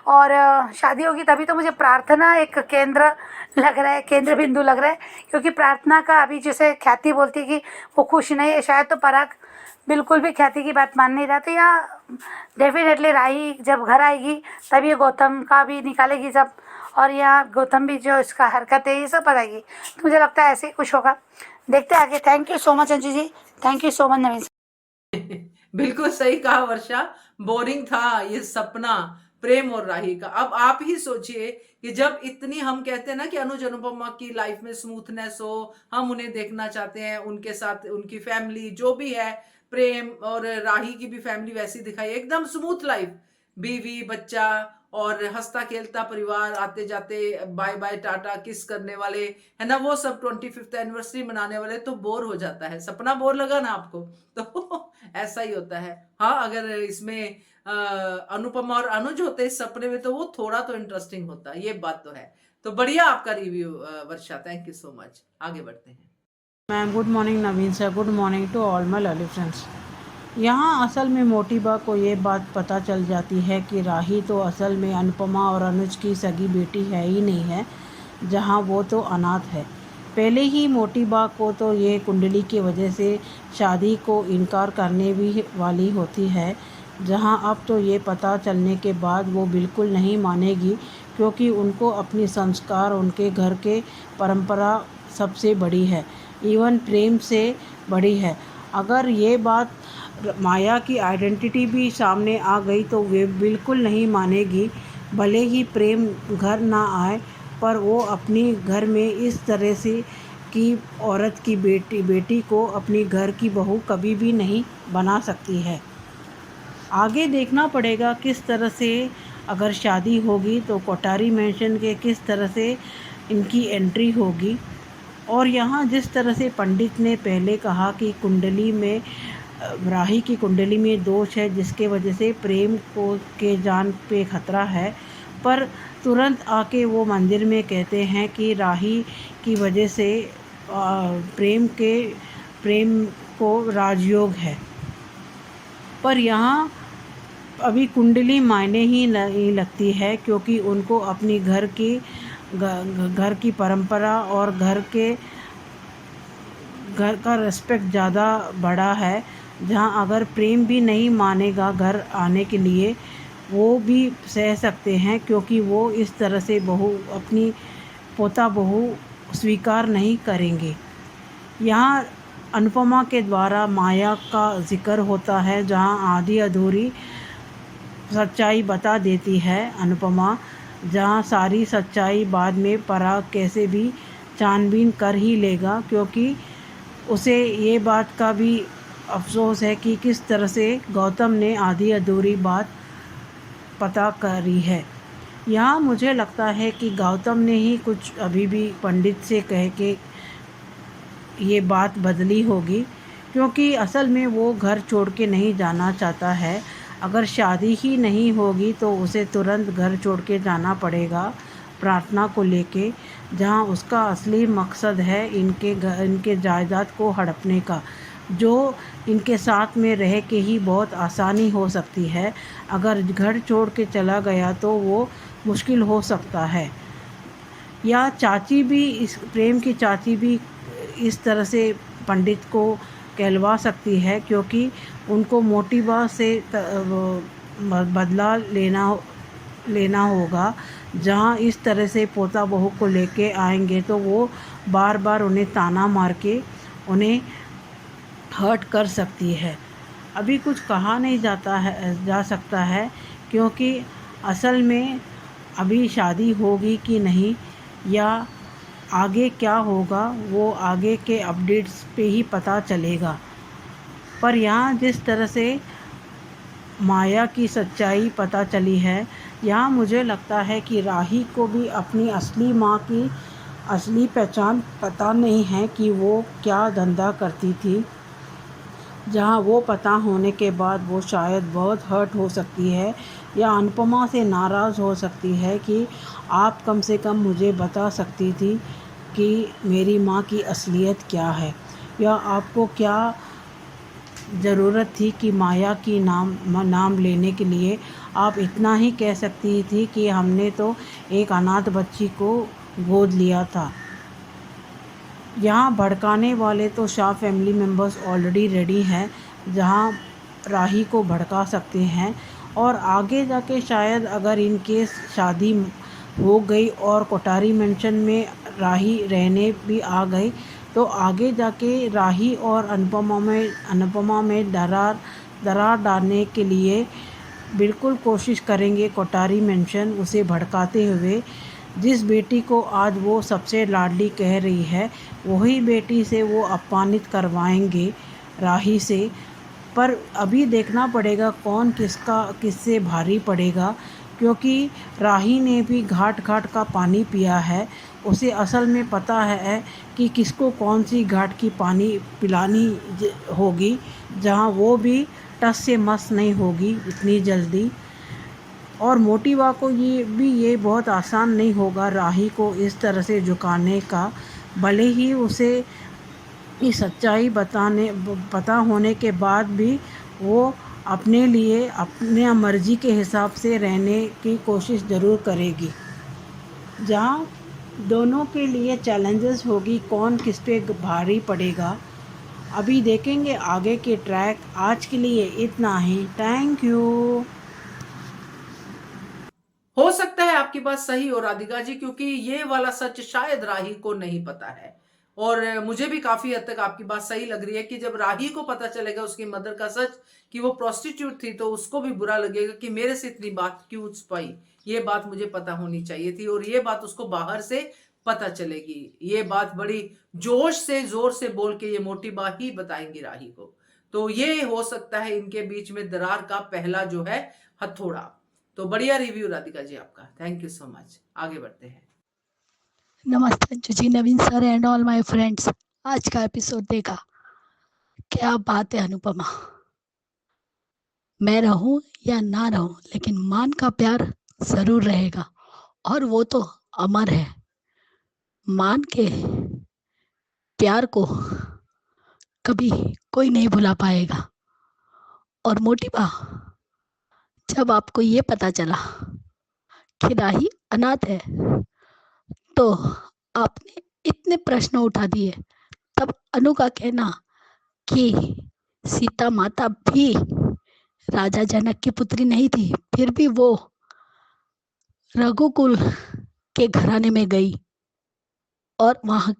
और शादी होगी तभी तो मुझे प्रार्थना एक केंद्र लग रहा है, केंद्र बिंदु लग रहा है, क्योंकि प्रार्थना का अभी जैसे ख्याति बोलती है कि वो खुश नहीं है, शायद तो पराग बिल्कुल भी ख्याति की बात मान नहीं रहा, तो या डेफिनेटली राही जब घर आएगी तब ये गौतम का भी निकालेगी सब, और यहाँ गौतम भी जो इसका हरकत है ये सब बताएगी, तो मुझे लगता है ऐसे ही कुछ होगा, देखते हैं आगे। Thank you so much Anju ji, thank you so much Naveen. बिल्कुल सही कहा वर्षा, बोरिंग था ये सपना प्रेम और राही का। अब आप ही सोचिए कि जब इतनी हम कहते हैं ना कि अनुज अनुपमा की लाइफ में स्मूथनेस हो, हम उन्हें देखना चाहते हैं, उनके साथ उनकी फैमिली जो भी है, प्रेम और राही की भी फैमिली वैसी दिखाई, एकदम स्मूथ लाइफ, बीवी बच्चा और हंसता खेलता परिवार, आते जाते बाय बाय टाटा किस करने वाले, है ना, वो सब 25th एनिवर्सरी मनाने वाले, तो बोर हो जाता है, सपना बोर लगा ना आपको, तो ऐसा ही होता है। हाँ, अगर इसमें अनुपमा और अनुज होते इस सपने में तो वो थोड़ा तो इंटरेस्टिंग होता, ये बात तो है। तो बढ़िया आपका review Varsha, thank you so much. आगे बढ़ते हैं। Ma'am good morning Naveen sir, good morning to all my lovely friends. यहाँ असल में मोटी बा को ये बात पता चल जाती है कि राही तो असल में अनुपमा और अनुज की सगी बेटी है ही नहीं है, जहाँ वो तो अनाथ है। पहले ही मोटी बा को तो ये कुंडली की वजह से शादी को इनकार करने भी वाली होती है, जहाँ अब तो ये पता चलने के बाद वो बिल्कुल नहीं मानेगी, क्योंकि उनको अपनी संस्कार, उनके घर के परंपरा सबसे बड़ी है, इवन प्रेम से बड़ी है। अगर ये बात माया की आइडेंटिटी भी सामने आ गई तो वे बिल्कुल नहीं मानेगी, भले ही प्रेम घर ना आए, पर वो अपनी घर में इस तरह से की औरत की बेटी को अपनी घर की बहू कभी भी नहीं बना सकती है। आगे देखना पड़ेगा किस तरह से अगर शादी होगी तो कोठारी मेंशन के किस तरह से इनकी एंट्री होगी। और यहाँ जिस तरह से पंडित ने पहले कहा कि कुंडली में राही की कुंडली में दोष है, जिसके वजह से प्रेम को के जान पे खतरा है, पर तुरंत आके वो मंदिर में कहते हैं कि राही की वजह से प्रेम को राजयोग है। पर यहाँ अभी कुंडली मायने ही नहीं लगती है, क्योंकि उनको अपनी घर की परंपरा और घर का रिस्पेक्ट ज़्यादा बड़ा है, जहाँ अगर प्रेम भी नहीं मानेगा घर आने के लिए, वो भी सह सकते हैं, क्योंकि वो इस तरह से अपनी पोता बहू स्वीकार नहीं करेंगे। यहाँ अनुपमा के द्वारा माया का जिक्र होता है, जहाँ आधी अधूरी सच्चाई बता देती है अनुपमा, जहाँ सारी सच्चाई बाद में पराग कैसे भी छानबीन कर ही लेगा, क्योंकि उसे ये बात का भी अफसोस है कि किस तरह से गौतम ने आधी अधूरी बात पता करी है। यहाँ मुझे लगता है कि गौतम ने ही कुछ अभी भी पंडित से कह के ये बात बदली होगी, क्योंकि असल में वो घर छोड़ के नहीं जाना चाहता है। अगर शादी ही नहीं होगी तो उसे तुरंत घर छोड़ के जाना पड़ेगा प्रार्थना को लेके, जहाँ उसका असली मकसद है इनके जायदाद को हड़पने का, जो इनके साथ में रह के ही बहुत आसानी हो सकती है। अगर घर छोड़ के चला गया तो वो मुश्किल हो सकता है। या चाची भी, इस प्रेम की चाची भी इस तरह से पंडित को कहलवा सकती है, क्योंकि उनको मोटी बा से बदला लेना होगा, जहाँ इस तरह से पोता बहू को लेके आएंगे तो वो बार बार उन्हें ताना मार के उन्हें हर्ट कर सकती है। अभी कुछ कहा नहीं जा सकता है, क्योंकि असल में अभी शादी होगी कि नहीं या आगे क्या होगा वो आगे के अपडेट्स पे ही पता चलेगा। पर यहाँ जिस तरह से माया की सच्चाई पता चली है, यहाँ मुझे लगता है कि राही को भी अपनी असली माँ की असली पहचान पता नहीं है कि वो क्या धंधा करती थी। जहाँ वो पता होने के बाद वो शायद बहुत हर्ट हो सकती है या अनुपमा से नाराज़ हो सकती है कि आप कम से कम मुझे बता सकती थी कि मेरी माँ की असलियत क्या है, या आपको क्या ज़रूरत थी कि माया की नाम लेने के लिए। आप इतना ही कह सकती थी कि हमने तो एक अनाथ बच्ची को गोद लिया था। यहाँ भड़काने वाले तो Shah family members already ready हैं, जहाँ राही को भड़का सकते हैं। और आगे जाके शायद अगर इनकेस शादी हो गई और कोठारी मेंशन में राही रहने भी आ गई, तो आगे जाके राही और अनुपमा में दरार डालने के लिए बिल्कुल कोशिश करेंगे कोठारी मेंशन उसे भड़काते हुए। जिस बेटी को आज वो सबसे लाडली कह रही है, वही बेटी से वो अपमानित करवाएंगे राही से। पर अभी देखना पड़ेगा कौन किससे भारी पड़ेगा, क्योंकि राही ने भी घाट का पानी पिया है। उसे असल में पता है कि किसको कौन सी घाट की पानी पिलानी होगी, जहाँ वो भी टस से मस नहीं होगी इतनी जल्दी। और मोटिवा को ये बहुत आसान नहीं होगा राही को इस तरह से झुकाने का, भले ही उसे ये सच्चाई पता होने के बाद भी वो अपने लिए अपने मर्जी के हिसाब से रहने की कोशिश ज़रूर करेगी। जहाँ दोनों के लिए चैलेंजेस होगी, कौन किस पे भारी पड़ेगा, अभी देखेंगे आगे के ट्रैक। आज के लिए इतना ही। Thank you. हो सकता है आपकी बात सही हो राधिका जी, क्योंकि ये वाला सच शायद राही को नहीं पता है। और मुझे भी काफी हद तक आपकी बात सही लग रही है कि जब राही को पता चलेगा उसकी मदर का सच कि वो प्रोस्टिट्यूट थी, तो उसको भी बुरा लगेगा कि मेरे से इतनी बात क्यों छुपाई, ये बात मुझे पता होनी चाहिए थी। और ये बात उसको बाहर से पता चलेगी। ये बात बड़ी जोश से जोर से बोल के ये मोटी बात ही बताएंगी राही को। तो ये हो सकता है इनके बीच में दरार का पहला जो है हथौड़ा। तो बढ़िया रिव्यू राधिका जी आपका, थैंक यू सो मच। आगे बढ़ते हैं। नमस्ते Anju ji, Naveen sir and all my friends. आज का एपिसोड देखा, क्या बात है अनुपमा। मैं रहूं या ना रहूं, लेकिन मान का प्यार जरूर रहेगा, और वो तो अमर है। मान के प्यार को कभी कोई नहीं भुला पाएगा। और मोटिबा, जब आपको ये पता चला कि राही अनाथ है, तो आपने इतने प्रश्न उठा दिए। तब अनु का कहना कि सीता माता भी राजा जनक की पुत्री नहीं थी, फिर भी वो रघुकुल के घराने में गई और वहां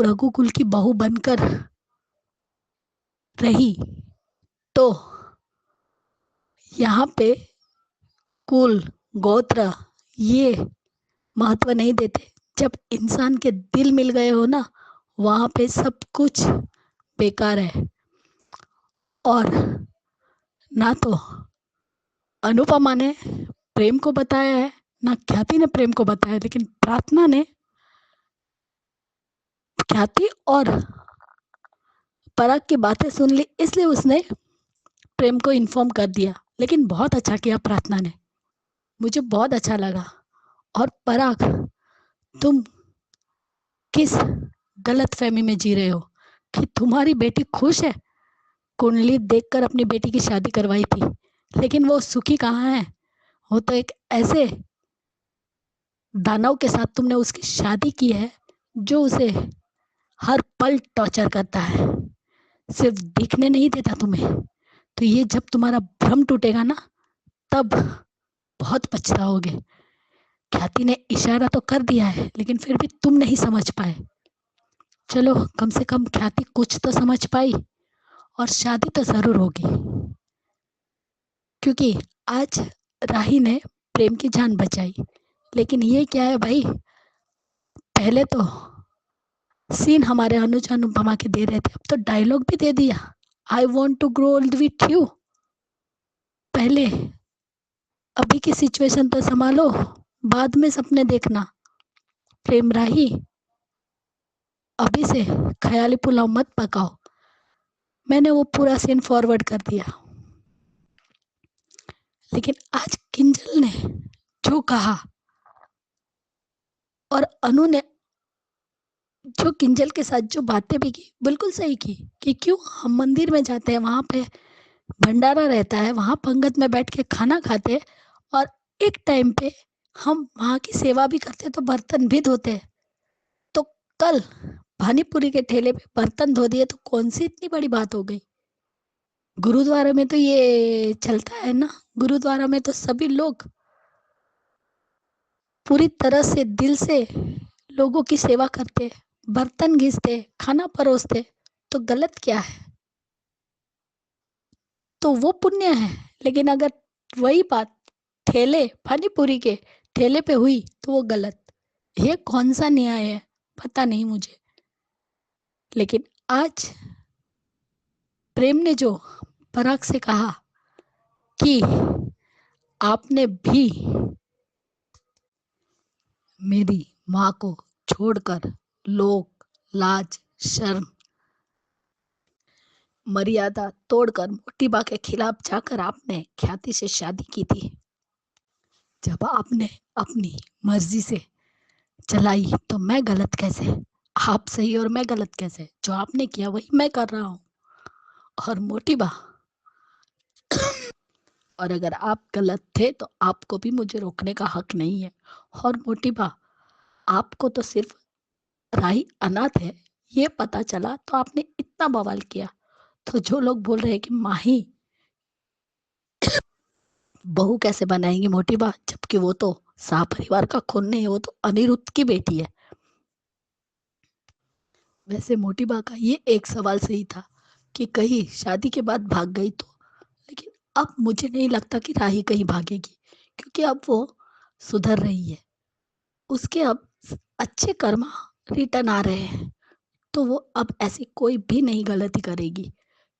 रघुकुल की बहू बनकर रही। तो यहाँ पे कुल गोत्र ये महत्व नहीं देते। जब इंसान के दिल मिल गए हो ना, वहां पे सब कुछ बेकार है। और ना तो अनुपमा ने प्रेम को बताया है, ना ख्याति ने प्रेम को बताया, लेकिन प्रार्थना ने ख्याति और पराग की बातें सुन ली, इसलिए उसने प्रेम को इन्फॉर्म कर दिया। लेकिन बहुत अच्छा किया प्रार्थना ने, मुझे बहुत अच्छा लगा। और पराग, तुम किस गलत फहमी में जी रहे हो कि तुम्हारी बेटी खुश है? कुंडली देखकर अपनी बेटी की शादी करवाई थी, लेकिन वो सुखी कहाँ है? वो तो एक ऐसे दानव के साथ तुमने उसकी शादी की है जो उसे हर पल टॉर्चर करता है, सिर्फ दिखने नहीं देता तुम्हें। तो ये जब तुम्हारा भ्रम टूटेगा ना, तब बहुत पछताओगे। ख्याति ने इशारा तो कर दिया है, लेकिन फिर भी तुम नहीं समझ पाए। चलो, कम से कम ख्याति कुछ तो समझ पाई, और शादी तो जरूर होगी। क्योंकि आज राही ने प्रेम की जान बचाई, लेकिन ये क्या है भाई, पहले तो सीन हमारे अनुज अनुपमा के दे रहे थे, अब तो डायलॉग भी दे दिया, I want to grow old with you. पहले अभी की सिचुएशन तो संभालो, बाद में सपने देखना। प्रेम राही, अभी से ख्याली पुलाव मत पकाओ। मैंने वो पूरा सीन फॉरवर्ड कर दिया, लेकिन आज किंजल ने जो कहा और अनु ने जो किंजल के साथ जो बातें भी की, बिल्कुल सही की कि क्यों हम मंदिर में जाते हैं, वहां पे भंडारा रहता है, वहां पंगत में बैठ के खाना खाते हैं, और एक टाइम पे हम वहां की सेवा भी करते हैं तो बर्तन भी धोते हैं। तो कल पानीपुरी के ठेले पे बर्तन धो दिए तो कौन सी इतनी बड़ी बात हो गई। गुरुद्वारा में तो ये चलता है ना, गुरुद्वारा में तो सभी लोग पूरी तरह से दिल से लोगों की सेवा करते, बर्तन घिसते, खाना परोसते, तो गलत क्या है, तो वो पुण्य है। लेकिन अगर वही बात ठेले पानीपुरी के ठेले पे हुई तो वो गलत। ये कौन सा न्याय है पता नहीं मुझे। लेकिन आज प्रेम ने जो पराग से कहा कि आपने भी मेरी माँ को छोड़कर लोक लाज शर्म मर्यादा तोड़कर मोटी बा के खिलाफ जाकर आपने ख्याति से शादी की थी। जब आपने अपनी मर्जी से चलाई तो मैं गलत कैसे, आप सही और मैं गलत कैसे, जो आपने किया वही मैं कर रहा हूँ। और मोटी बा, और अगर आप गलत थे तो आपको भी मुझे रोकने का हक नहीं है। और मोटी बा, आपको तो सिर्फ राही अनाथ है ये पता चला तो आपने इतना बवाल किया। तो जो लोग बोल रहे हैं कि माही बहू कैसे बनाएंगी मोटी बा, जबकि वो तो शाह परिवार का खून नहीं है, वो तो अनिरुद्ध की बेटी है। वैसे मोटी बा का ये एक सवाल सही था कि कहीं शादी के बाद भाग गई तो, लेकिन अब मुझे नहीं लगता कि राही कहीं भागेगी, क्योंकि अब वो सुधर रही है, उसके अब अच्छे कर्मा रिटर्न आ रहे हैं, तो वो अब ऐसी कोई भी नहीं गलती करेगी,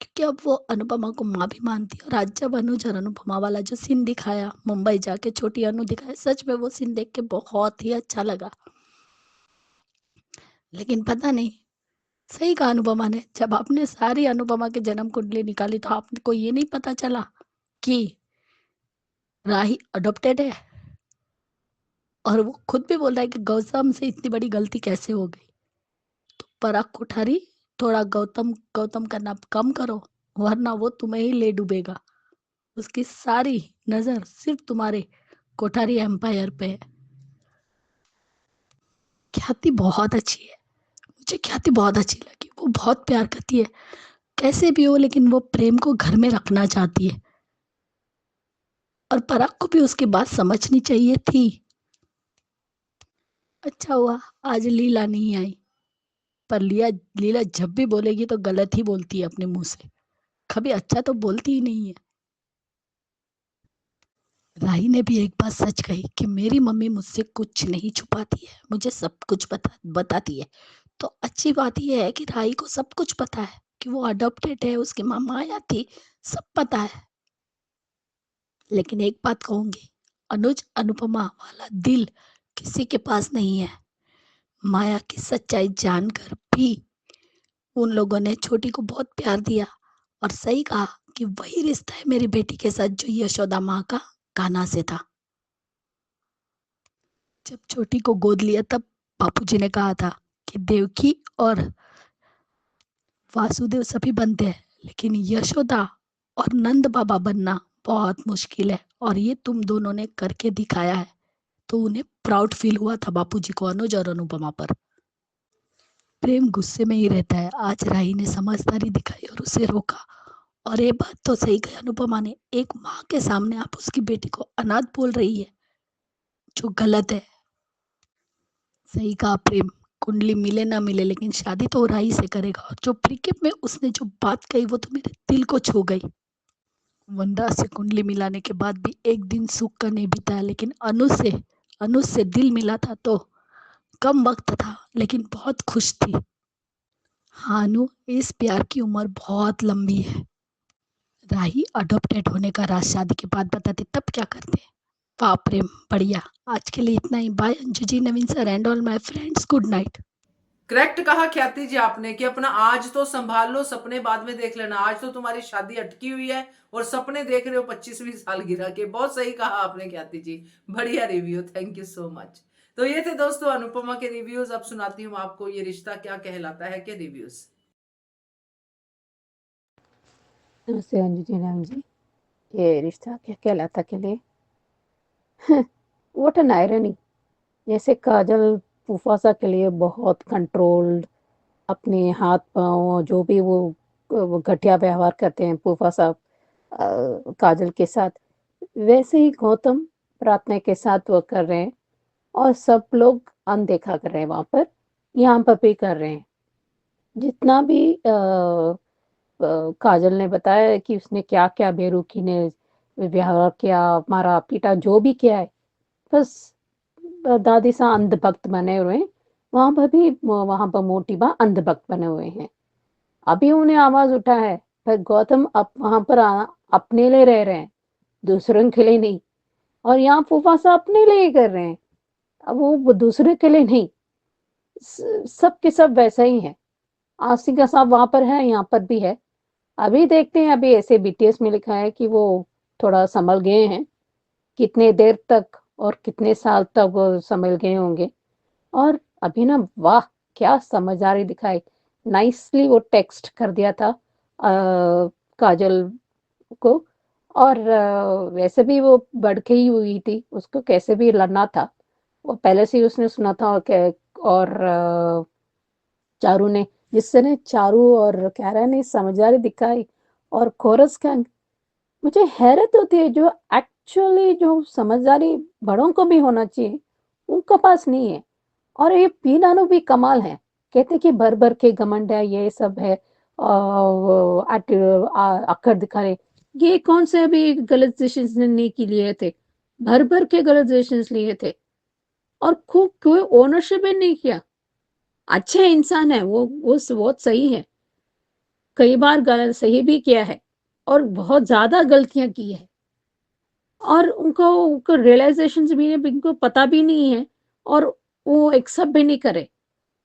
क्योंकि अब वो अनुपमा को माँ भी मानती है। और आज जब अनुज और अनुपमा वाला जो सीन दिखाया, मुंबई जाके छोटी अनु दिखाया, सच में वो सीन देख के बहुत ही अच्छा लगा। लेकिन पता नहीं, सही कहा अनुपमा ने, जब आपने सारी अनुपमा के जन्म कुंडली निकाली तो आपको ये नहीं पता चला कि राही अडॉप्टेड है। और वो खुद भी बोल रहा है कि गौतम से इतनी बड़ी गलती कैसे हो गई। तो पराग कोठारी, थोड़ा गौतम गौतम करना कम करो, वरना वो तुम्हें ही ले डूबेगा। उसकी सारी नजर सिर्फ तुम्हारे कोठारी एम्पायर पे है। ख्याति बहुत अच्छी है, मुझे ख्याति बहुत अच्छी लगी, वो बहुत प्यार करती है कैसे भी हो, लेकिन वो प्रेम को घर में रखना चाहती है। और पराग को भी उसकी बात समझनी चाहिए थी। अच्छा हुआ आज लीला नहीं आई, पर लीला जब भी बोलेगी तो गलत ही बोलती है अपने मुंह से, कभी अच्छा तो बोलती ही नहीं है। राही ने भी एक बात सच कही कि मेरी मम्मी मुझसे कुछ नहीं छुपाती है, मुझे सब कुछ बताती है। तो अच्छी बात यह है कि राही को सब कुछ पता है कि वो अडॉप्टेड है, उसकी माँ माया थी, सब पता है। लेकिन एक बात कहूंगी, अनुज अनुपमा वाला दिल किसी के पास नहीं है। माया की सच्चाई जानकर भी उन लोगों ने छोटी को बहुत प्यार दिया। और सही कहा कि वही रिश्ता है मेरी बेटी के साथ जो यशोदा माँ का कान्हा से था। जब छोटी को गोद लिया तब बापूजी ने कहा था कि देवकी और वासुदेव सभी बनते हैं, लेकिन यशोदा और नंद बाबा बनना बहुत मुश्किल है, और ये तुम दोनों ने करके दिखाया है। तो उन्हें प्राउड फील हुआ था बापूजी को अनुज और अनुपमा पर। प्रेम गुस्से में ही रहता है, आज राही ने समझदारी दिखाई और उसे रोका। और ये बात तो सही कही अनुपमा ने, एक माँ के सामने आप उसकी बेटी को अनाथ बोल रही है, जो गलत है। सही कहा प्रेम, कुंडली मिले ना मिले लेकिन शादी तो राही से करेगा। और जो प्रीकेप में उसने जो बात कही वो तो मेरे दिल को छू गई। वनराज से कुंडली मिलाने के बाद भी एक दिन सुख का नहीं बीता, लेकिन अनुज से दिल मिला था तो कम वक्त था लेकिन बहुत खुश थी। हाँ अनु, इस प्यार की उम्र बहुत लंबी है। राही अडॉप्टेड होने का राज शादी के बाद बताते तब क्या करते। बाप रे, बढ़िया। आज के लिए इतना ही। Bye Anju ji, Naveen sir and all my friends, good night. Correct कहा ख्याति जी आपने कि अपना आज तो संभाल लो, सपने बाद में देख लेना। आज तो तुम्हारी शादी अटकी हुई है और सपने देख रहे हो 25वीं सालगिरह के। बहुत सही कहा आपने ख्याति जी, बढ़िया review, thank you so much. तो ये थे दोस्तों अनुपमा के रिव्यूज। अब सुनाती हूँ आपको ये रिश्ता क्या कहलाता है के रिव्यूज। नमस्ते अंजू जी, नाम जी। ये रिश्ता क्या कहलाता के लिए व्हाट एन आयरनी। जैसे काजल फूफासा के लिए बहुत कंट्रोल्ड, अपने हाथ पाँव जो भी वो घटिया व्यवहार करते हैं फूफासा काजल के साथ, वैसे ही गौतम प्रार्थना के साथ वो कर रहे हैं और सब लोग अनदेखा कर रहे हैं वहाँ पर, यहाँ पर भी कर रहे हैं। जितना भी काजल ने बताया कि उसने क्या-क्या बेरुखी ने व्यवहार किया, मारा पीटा, जो भी किया है, बस दादी सा अंधभक्त बने हुए हैं। वहाँ पर मोटी माँ अंधभक्त बने हुए हैं। अभी उन्हें आवाज उठा है, पर गौतम अब वहाँ पर अपने लिए रह रहे हैं, दूसरों के लिए नहीं। और यहाँ फूफासा अपने लिए ही कर रहे हैं, अब वो दूसरे के लिए नहीं। सब के सब वैसा ही है। आस्तिका साहब वहाँ पर है, यहाँ पर भी है। अभी देखते हैं, अभी ऐसे बीटीएस में लिखा है कि वो थोड़ा संभल गए हैं, कितने देर तक और कितने साल तक वो संभल गए होंगे। और अभी ना वाह, क्या समझदारी दिखाई, नाइसली वो टेक्स्ट कर दिया था काजल को। और वैसे भी वो भड़की ही हुई थी, उसको कैसे भी लड़ना था, वो पहले से ही उसने सुना था। और चारू ने, जिससे ने चारू और क्यारा ने समझदारी दिखाई। और कोरस का मुझे हैरत होती है, जो एक्चुअली जो समझदारी बड़ों को भी होना चाहिए, उनके पास नहीं है। और ये पीनानु भी कमाल है, कहते कि भर भर के घमंड है, ये सब है, अक्कड़ दिखा रहे। ये कौन से अभी गलत डिसीजन नहीं की लिए थे, भर भर के गलत डिसीजन लिए थे और खूब कोई ओनरशिप ही नहीं किया। अच्छा इंसान है वो बहुत सही है, कई बार गलत सही भी किया है और बहुत ज्यादा गलतियां की है। और उनको रियलाइजेशन भी है, इनको पता भी नहीं है और वो एक्सेप्ट भी नहीं करे।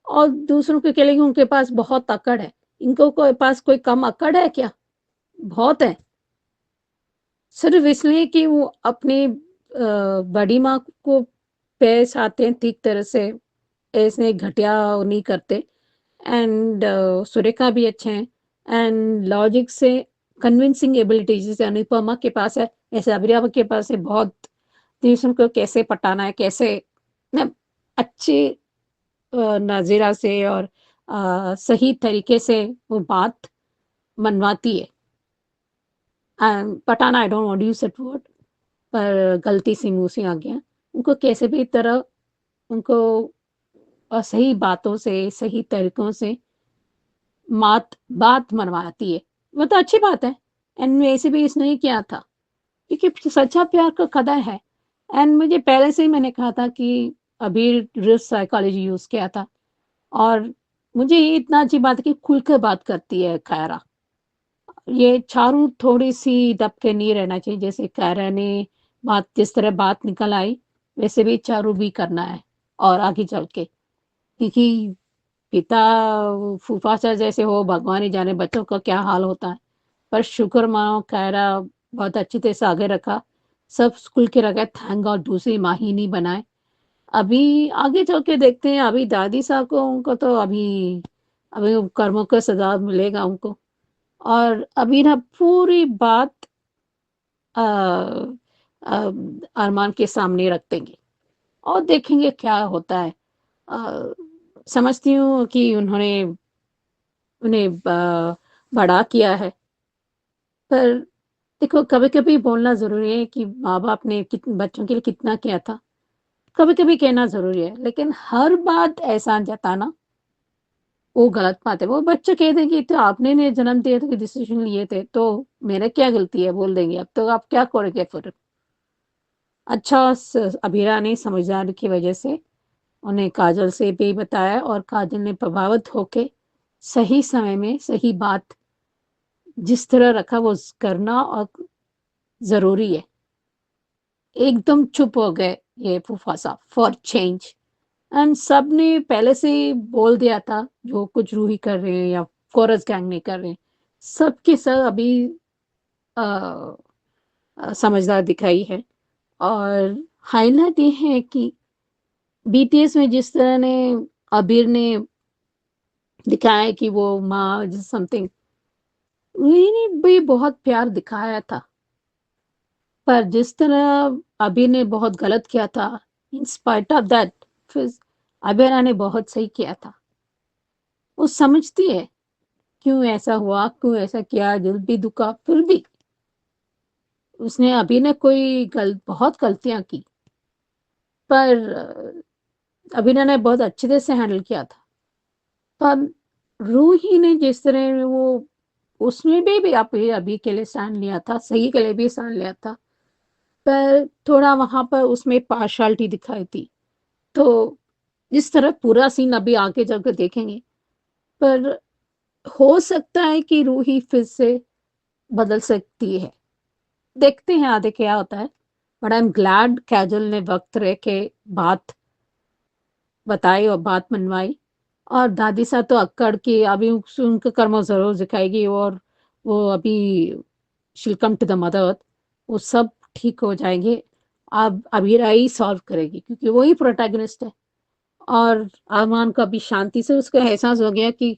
और दूसरों के लिए उनके पास बहुत अकड़ है, इनको कोई पास कोई कम अकड़ है क्या? बहुत है। सिर्फ इसलिए कि वो अपनी बड़ी माँ को पेश आते हैं ठीक तरह से, ऐसे घटिया नहीं करते। एंड सुरेखा भी अच्छे हैं एंड लॉजिक से कन्विंसिंग एबिलिटी जैसे अनुपमा के पास है, ऐसे अभिराम के पास है। बहुत दूसरों को कैसे पटाना है, कैसे ना अच्छी नज़ीरा से और सही तरीके से वो बात मनवाती है। पटाना, I don't want to use that word, पर गलती से मुँह से आ गया। उनको कैसे भी तरह उनको सही बातों से, सही तरीकों से बात मनवाती है, वो तो अच्छी बात है। एंड वैसे भी इसने ही किया था, क्योंकि सच्चा प्यार का कदर है। एंड मुझे पहले से ही मैंने कहा था कि अभी रिवर्स साइकोलॉजी यूज किया था। और मुझे ये इतना अच्छी बात है कि खुलकर बात करती है कायरा। ये चारू थोड़ी सी दब के नहीं रहना चाहिए, जैसे कायरा ने बात जिस तरह बात निकल आई, वैसे भी चारू भी करना है और आगे चल के, क्योंकि पिता फूफासा जैसे हो, भगवान ही जाने बच्चों का क्या हाल होता है। पर शुक्र मानो कायरा बहुत अच्छी तरह से आगे रखा, सब स्कूल के रखे, थैंक गॉड दूसरी माँ ही नहीं बनाए। अभी आगे चल के देखते हैं, अभी दादी साहब को उनको तो अभी अभी कर्मों का सजा मिलेगा उनको। और अभी ना पूरी बात अ, अरमान के सामने रख देंगे और देखेंगे क्या होता है। अ, समझती हूँ कि उन्होंने उन्हें बड़ा किया है, पर देखो कभी-कभी बोलना ज़रूरी है कि माँ-बाप ने बच्चों के लिए कितना किया था, कभी-कभी कहना ज़रूरी है, लेकिन हर बात एहसान जताना वो गलत बात है। वो बच्चे कह देंगे तो आपने ने जन्म दिया था कि डिसीजन लिए थे, तो मेरा क्या गलती है बोल देंगे। अब तो आप क्या करोगे फिर? अच्छा अभीरा ने समझदारी की वजह से उन्हें काजल से भी बताया और काजल ने प्रभावित होके सही समय में सही बात जिस तरह रखा वो करना और ज़रूरी है। एकदम चुप हो गए ये फूफा साहब फॉर चेंज एंड सबने पहले से ही बोल दिया था जो कुछ रूही कर रहे हैं या कोरस गैंग नहीं कर रहे हैं। सबके सब अभी अ, समझदार दिखाई है और हाईलाइट ये है कि बीटीएस में जिस तरह ने अबीर ने दिखाया है कि वो माँ समथिंग ने भी बहुत प्यार दिखाया था, पर जिस तरह अबीर ने बहुत गलत किया था, इन स्पाइट ऑफ दैट फिर अबीरा ने बहुत सही किया था। वो समझती है क्यों ऐसा हुआ, क्यों ऐसा किया, दिल भी दुखा, फिर भी उसने अभी ने कोई बहुत गलतियां की, पर अभिनय ने बहुत अच्छे तरह से हैंडल किया था। पर रूही ने जिस तरह वो उसने भी अभी के लिए स्टैंड लिया था, सही के लिए भी स्टैंड लिया था, पर थोड़ा वहां पर उसमें पार्शलिटी दिखाई थी। तो जिस तरह पूरा सीन अभी आगे जाकर देखेंगे, पर हो सकता है कि रूही फिर से बदल सकती है। देखते हैं आगे क्या होता है। बट आई एम ग्लैड काजल ने वक्त रह के बात बताई और बात मनवाई। और दादी साहब तो अक्कड़ की अभी उनके कर्म जरूर दिखाएगी और वो अभी शील कम टू द मदर, वो सब ठीक हो जाएंगे। अब अबीरा ही सॉल्व करेगी क्योंकि वही प्रोटैगनिस्ट है। और अरमान को अभी शांति से उसको एहसास हो गया कि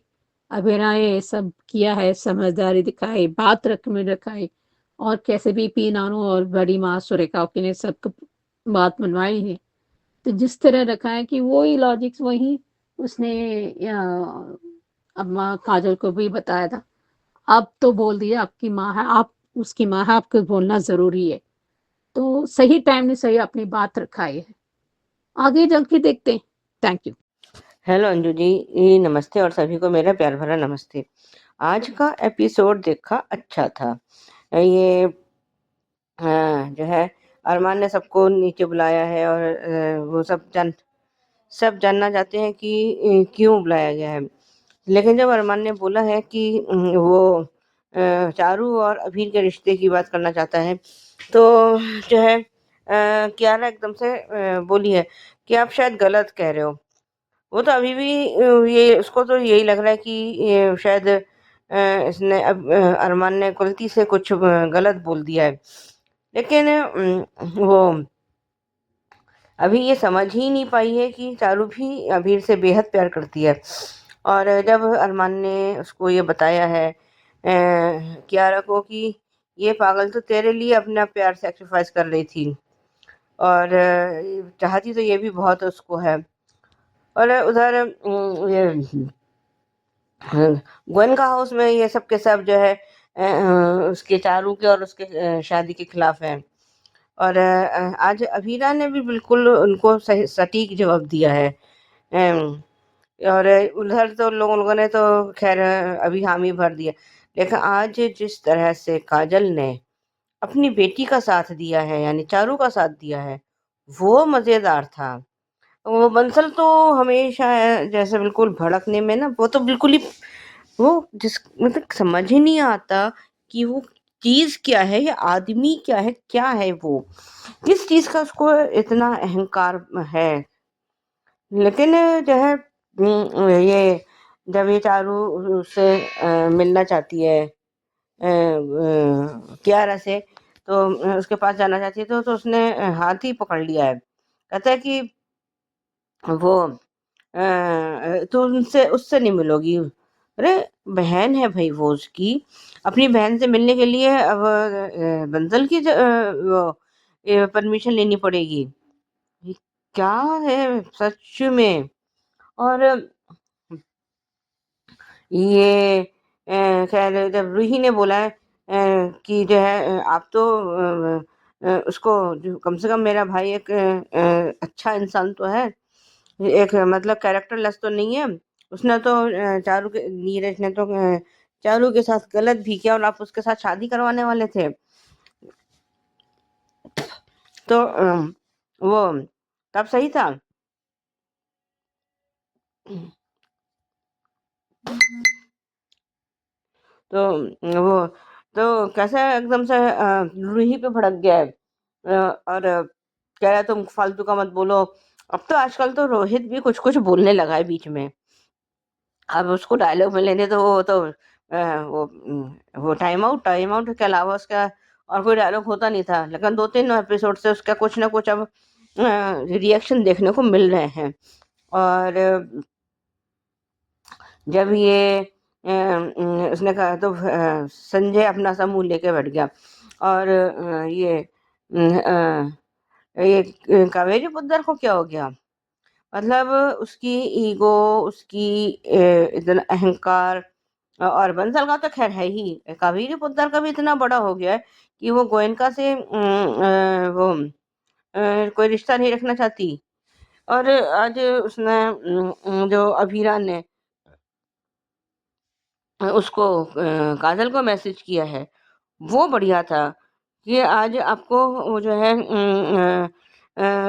अबीरा ये सब किया है, समझदारी दिखाई, बात रख में रखाई और कैसे भी पी नानो और बड़ी माँ सुरेखा ने सब बात मनवाई है। तो जिस तरह रखा है कि वही लॉजिक्स वही उसने अम्मा काजल को भी बताया था। अब तो बोल दिया आपकी माँ है, आप उसकी माँ है, आपको बोलना जरूरी है। तो सही टाइम ने सही अपनी बात रखाई है। आगे चल के देखते हैं। Thank you. Hello Anju ji, नमस्ते और सभी को मेरा प्यार भरा नमस्ते। आज का एपिसोड देखा अच्छा था। ये जो है अरमान ने सबको नीचे बुलाया है और वो सब जानना चाहते हैं कि क्यों बुलाया गया है। लेकिन जब अरमान ने बोला है कि वो चारू और अभीर के रिश्ते की बात करना चाहता है, तो जो है कियारा एकदम से बोली है कि आप शायद गलत कह रहे हो। वो तो अभी भी ये उसको तो यही लग रहा है कि ये शायद इसने अब अरमान ने गलती से कुछ गलत बोल दिया है। लेकिन वो अभी ये समझ ही नहीं पाई है कि चारू भी अभीर से बेहद प्यार करती है। और जब अरमान ने उसको ये बताया है कियारा को कि ये पागल तो तेरे लिए अपना प्यार सेक्रीफाइस कर रही थी और चाहती तो ये भी बहुत उसको है। और उधर ये गवन का हाउस में ये सब के सब जो है उसके चारू के और उसके शादी के खिलाफ है। और आज अभीरा ने भी बिल्कुल उनको सही सटीक जवाब दिया है। अम, और उधर तो लोगों ने तो खैर अभी हामी भर दिया। लेकिन आज जिस तरह से काजल ने अपनी बेटी का साथ दिया है, यानी चारू का साथ दिया है, वो मजेदार था। वो बंसल तो हमेशा जैसे बिल्कुल भड़कने में ना, वो तो बिल्कुल ही वो जिस मतलब समझ ही नहीं आता कि वो चीज क्या है या आदमी क्या है वो किस चीज का उसको इतना अहंकार है। लेकिन जो है ये जब ये चारू से मिलना चाहती है कियारा से, तो उसके पास जाना चाहती है, तो उसने हाथ ही पकड़ लिया है। कहता है कि वो तो उनसे उससे नहीं मिलोगी। अरे बहन है भाई वो उसकी, अपनी बहन से मिलने के लिए अब बंसल की वो परमिशन लेनी पड़ेगी। ये क्या है सच में। और ये खैर जब रूही ने बोला है कि जो है आप तो उसको जो कम से कम मेरा भाई एक अच्छा इंसान तो है, एक मतलब कैरेक्टर लेस तो नहीं है, उसने तो चारू के नीरज ने तो चारू के साथ गलत भी किया और आप उसके साथ शादी करवाने वाले थे। तो वो तब सही था। तो वो तो कैसे एकदम से रूही पे भड़क गया है और कह रहा है तुम फालतू का मत बोलो। अब तो आजकल तो रोहित भी कुछ कुछ बोलने लगा है बीच में। अब उसको डायलॉग में लेने तो वो तो वो टाइम आउट के अलावा उसका और कोई डायलॉग होता नहीं था, लेकिन 2-3 एपिसोड से उसका कुछ ना कुछ अब रिएक्शन देखने को मिल रहे हैं। और जब ये उसने कहा तो संजय अपना सा मुंह लेके बैठ गया और ये कावेरी पोद्दार को क्या हो गया? मतलब उसकी ईगो, उसकी इतना अहंकार और बंसल का तो खैर है ही। कावेरी पोद्दार का भी इतना बड़ा हो गया है कि वो गोयनका से कोई रिश्ता नहीं रखना चाहती। और आज उसने जो अभीरा ने उसको काजल को मैसेज किया है, वो बढ़िया था कि आज आपको वो जो है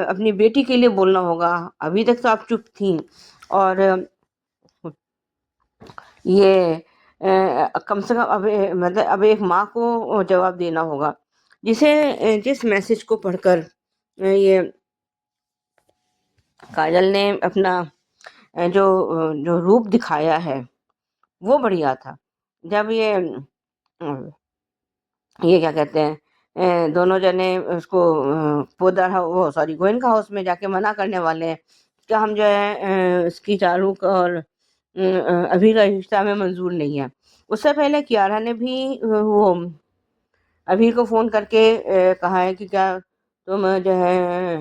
अपनी बेटी के लिए बोलना होगा। अभी तक तो आप चुप थीं और ये कम से कम अब मतलब अब एक माँ को जवाब देना होगा, जिसे जिस मैसेज को पढ़कर ये काजल ने अपना जो जो रूप दिखाया है वो बढ़िया था। जब ये क्या कहते हैं दोनों जने उसको पोद्दार वो सॉरी गोयनका हाउस में जाके मना करने वाले हैं कि हम जो है इसकी चारू का और अभी का रिश्ता हमें मंजूर नहीं है। उससे पहले कियारा ने भी वो अभी को फ़ोन करके कहा है कि क्या तुम जो है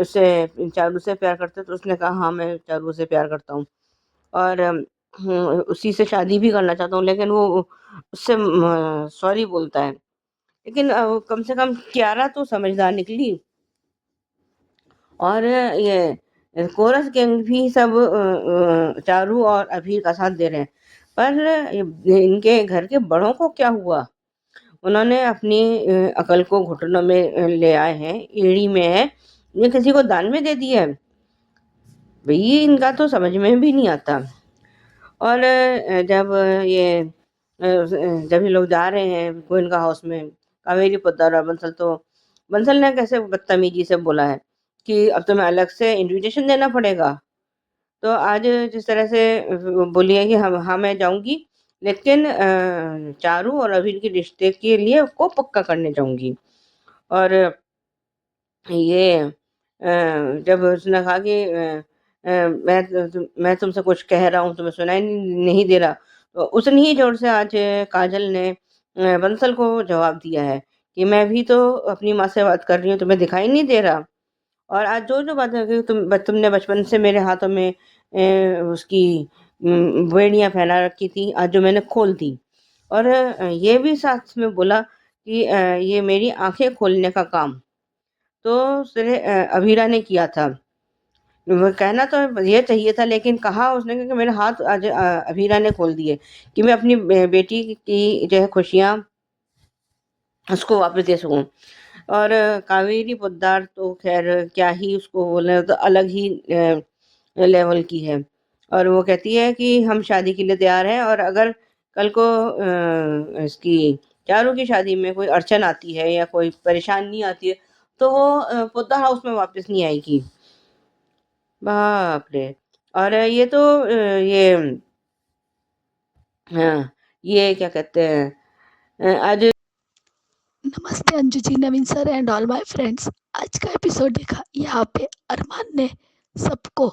उससे चारू से प्यार करते हो? तो उसने कहा हाँ मैं चारू से प्यार करता हूँ और उसी से शादी भी करना चाहता हूँ, लेकिन वो उससे सॉरी बोलता है। लेकिन कम से कम कियारा तो समझदार निकली और ये कोरस गैंग भी सब चारू और अभी का साथ दे रहे हैं। पर इनके घर के बड़ों को क्या हुआ? उन्होंने अपनी अकल को घुटनों में ले आए हैं, एड़ी में है, ये किसी को दान में दे दिया है। भई इनका तो समझ में भी नहीं आता। और जब ये लोग जा रहे हैं गोयनका हाउस में, कावेरी पोद्दार और बंसल, तो बंसल ने कैसे बदतमीजी से बोला है कि अब तुम्हें अलग से इनविटेशन देना पड़ेगा। तो आज जिस तरह से बोली है कि हाँ मैं जाऊंगी, लेकिन चारू और अभीर के रिश्ते के लिए उसको पक्का करने जाऊंगी। और ये जब उसने कहा कि मैं तुमसे कुछ कह रहा हूँ, तुम्हें सुनाई नहीं दे रहा, तो उतनी ही जोर से आज काजल ने बंसल को जवाब दिया है कि मैं भी तो अपनी माँ से बात कर रही हूँ, तुम्हें दिखाई नहीं दे रहा? और आज जो बातें की तुमने बचपन से मेरे हाथों में उसकी बेड़ियाँ फैला रखी थी, आज जो मैंने खोल दी। और ये भी साथ में बोला कि ये मेरी आंखें खोलने का काम तो सिर्फ अभीरा ने किया था। वो कहना तो ये चाहिए था, लेकिन कहा उसने कि मेरे हाथ आज अभीरा ने खोल दिए कि मैं अपनी बेटी की जो है खुशियाँ उसको वापस दे सकूं। और कावेरी पोद्दार तो खैर क्या ही उसको बोले, तो अलग ही लेवल की है। और वो कहती है कि हम शादी के लिए तैयार हैं, और अगर कल को इसकी चारू की शादी में कोई अड़चन आती है या कोई परेशानी आती है तो वो पोद्दार हाउस में वापस नहीं आएगी। बाप रे! और ये तो हाँ, ये क्या कहते हैं आज नमस्ते Anju ji, Naveen sir and all my friends. आज का एपिसोड देखा, यहाँ पे अरमान ने सबको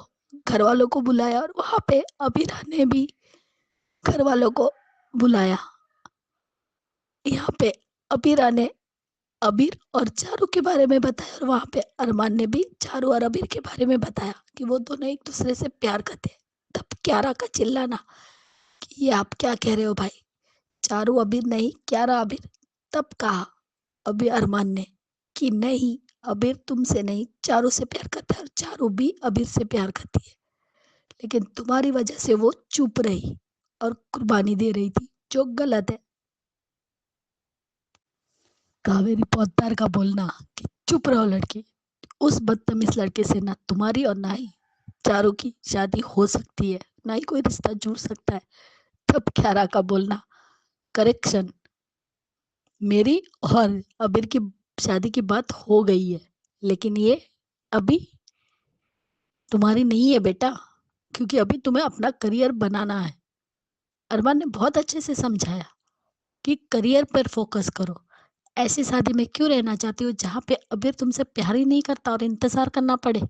घर वालों को बुलाया और वहाँ पे अबीरा ने भी घर वालों को बुलाया। यहाँ पे अबीरा ने अबीर और चारू के बारे में बताया और वहाँ पे अरमान ने भी चारू और अबीर के बारे में बताया कि वो दोनों एक दूसरे से प्यार करते हैं। तब क्यारा का चिल्लाना कि ये आप क्या कह रहे हो भाई, चारू अबीर नहीं क्यारा अबीर। तब कहा अभी अरमान ने कि नहीं, अबीर तुमसे नहीं चारू से प्यार करता है और चारू भी अबीर से प्यार करती है। लेकिन तुम्हारी वजह से वो चुप रही और कुर्बानी दे रही थी, जो गलत है। कावेरी पोद्दार का बोलना कि चुप रहो लड़की, उस बदतमीज लड़के से ना तुम्हारी और ना ही चारू की शादी हो सकती है, ना ही कोई रिश्ता जुड़ सकता है। तब क्यारा का बोलना, करेक्शन, मेरी और अबीर की शादी की बात हो गई है, लेकिन ये अभी तुम्हारी नहीं है बेटा, क्योंकि अभी तुम्हें अपना करियर बनाना है। अरमान ने बहुत अच्छे से समझाया कि करियर पर फोकस करो। ऐसी शादी में क्यों रहना चाहती हो जहां पे अबीर तुमसे प्यार ही नहीं करता और इंतजार करना पड़े।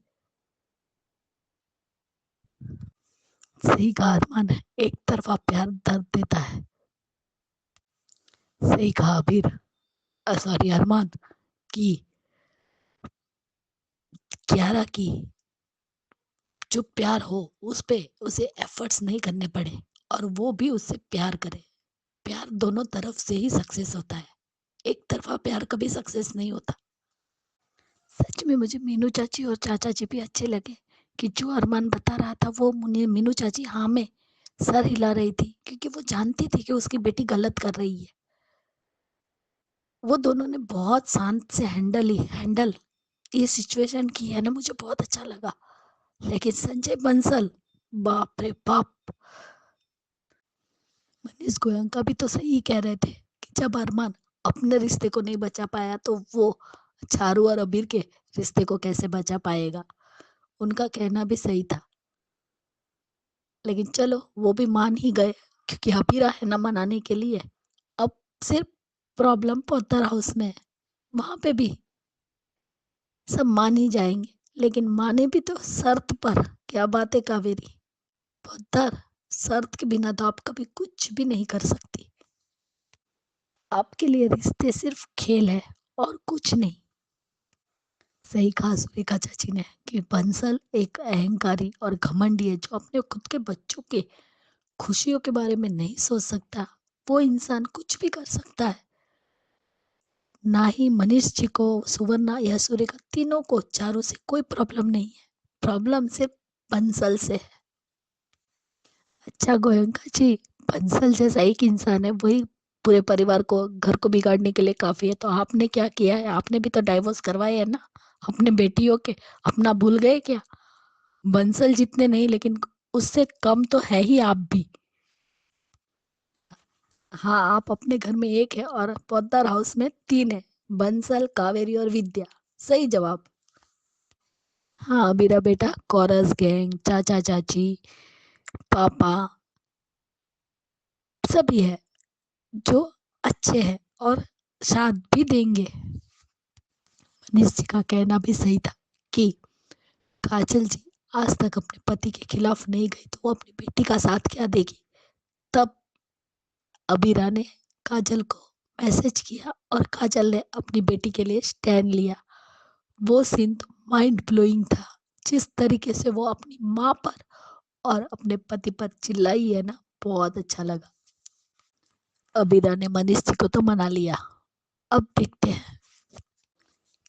सही कहा अरमान, एक तरफा प्यार दर्द देता है। सही कहा अबीर, सॉरी अरमान, कि क्यारा की जो प्यार हो उस पे उसे एफर्ट्स नहीं करने पड़े और वो भी उससे प्यार करे। प्यार दोनों तरफ से ही सक्सेस होता है, एक तरफा प्यार कभी सक्सेस नहीं होता। सच में मुझे मीनू चाची और चाचा जी भी अच्छे लगे कि जो अरमान बता रहा था वो मीनू चाची हाँ में सर हिला रही थी, क्योंकि वो जानती थी कि उसकी बेटी गलत कर रही है। वो दोनों ने बहुत शांत से हैंडल ये सिचुएशन की है ना, मुझे बहुत अच्छा लगा। लेकिन संजय बंसल, बाप रे बाप, मनीष गोयंका भी तो सही कह रहे थे कि जब अरमान अपने रिश्ते को नहीं बचा पाया तो वो चारू और अबीर के रिश्ते को कैसे बचा पाएगा। उनका कहना भी सही था, लेकिन चलो वो भी मान ही गए क्योंकि अबीरा है ना मनाने के लिए। अब सिर्फ प्रॉब्लम पोद्दार हाउस में है, वहां पे भी सब मान ही जाएंगे, लेकिन माने भी तो शर्त पर। क्या बात है कावेरी, पोद्दार शर्त के बिना तो आप कभी कुछ भी नहीं कर सकती। आपके लिए रिश्ते सिर्फ खेल है और कुछ नहीं। सही कहा सुरेखा चाची ने कि बंसल एक अहंकारी और घमंडी है जो अपने खुद के बच्चों के खुशियों के बारे में नहीं सोच सकता। वो इंसान कुछ भी कर सकता है। ना ही मनीष जी को, सुवर्णा या सुरेखा, तीनों को चारों से कोई प्रॉब्लम नहीं है, प्रॉब्लम सिर्फ बंसल से है। अच्छा गोयंका जी, बंसल जैसा एक इंसान है वही पूरे परिवार को, घर को बिगाड़ने के लिए काफी है। तो आपने क्या किया है? आपने भी तो डाइवोर्स करवाए है ना अपने बेटियों के, अपना भूल गए क्या? बंसल जितने नहीं लेकिन उससे कम तो है ही आप भी। हाँ, आप अपने घर में एक है और पोद्दार हाउस में 3 है, बंसल, कावेरी और विद्या। सही जवाब। हाँ मेरा बेटा, कोरस गैंग, चाचा चाची, पापा सभी है जो अच्छे हैं और साथ भी देंगे। मनीष जी का कहना भी सही था कि काजल जी आज तक अपने पति के खिलाफ नहीं गई तो वो अपनी बेटी का साथ क्या देगी। तब अबीरा ने काजल को मैसेज किया और काजल ने अपनी बेटी के लिए स्टैंड लिया। वो सीन तो माइंड ब्लोइंग था, जिस तरीके से वो अपनी माँ पर और अपने पति पर चिल्लाई है ना, बहुत अच्छा लगा। अबीरा ने मनीष जी को तो मना लिया, अब देखते हैं।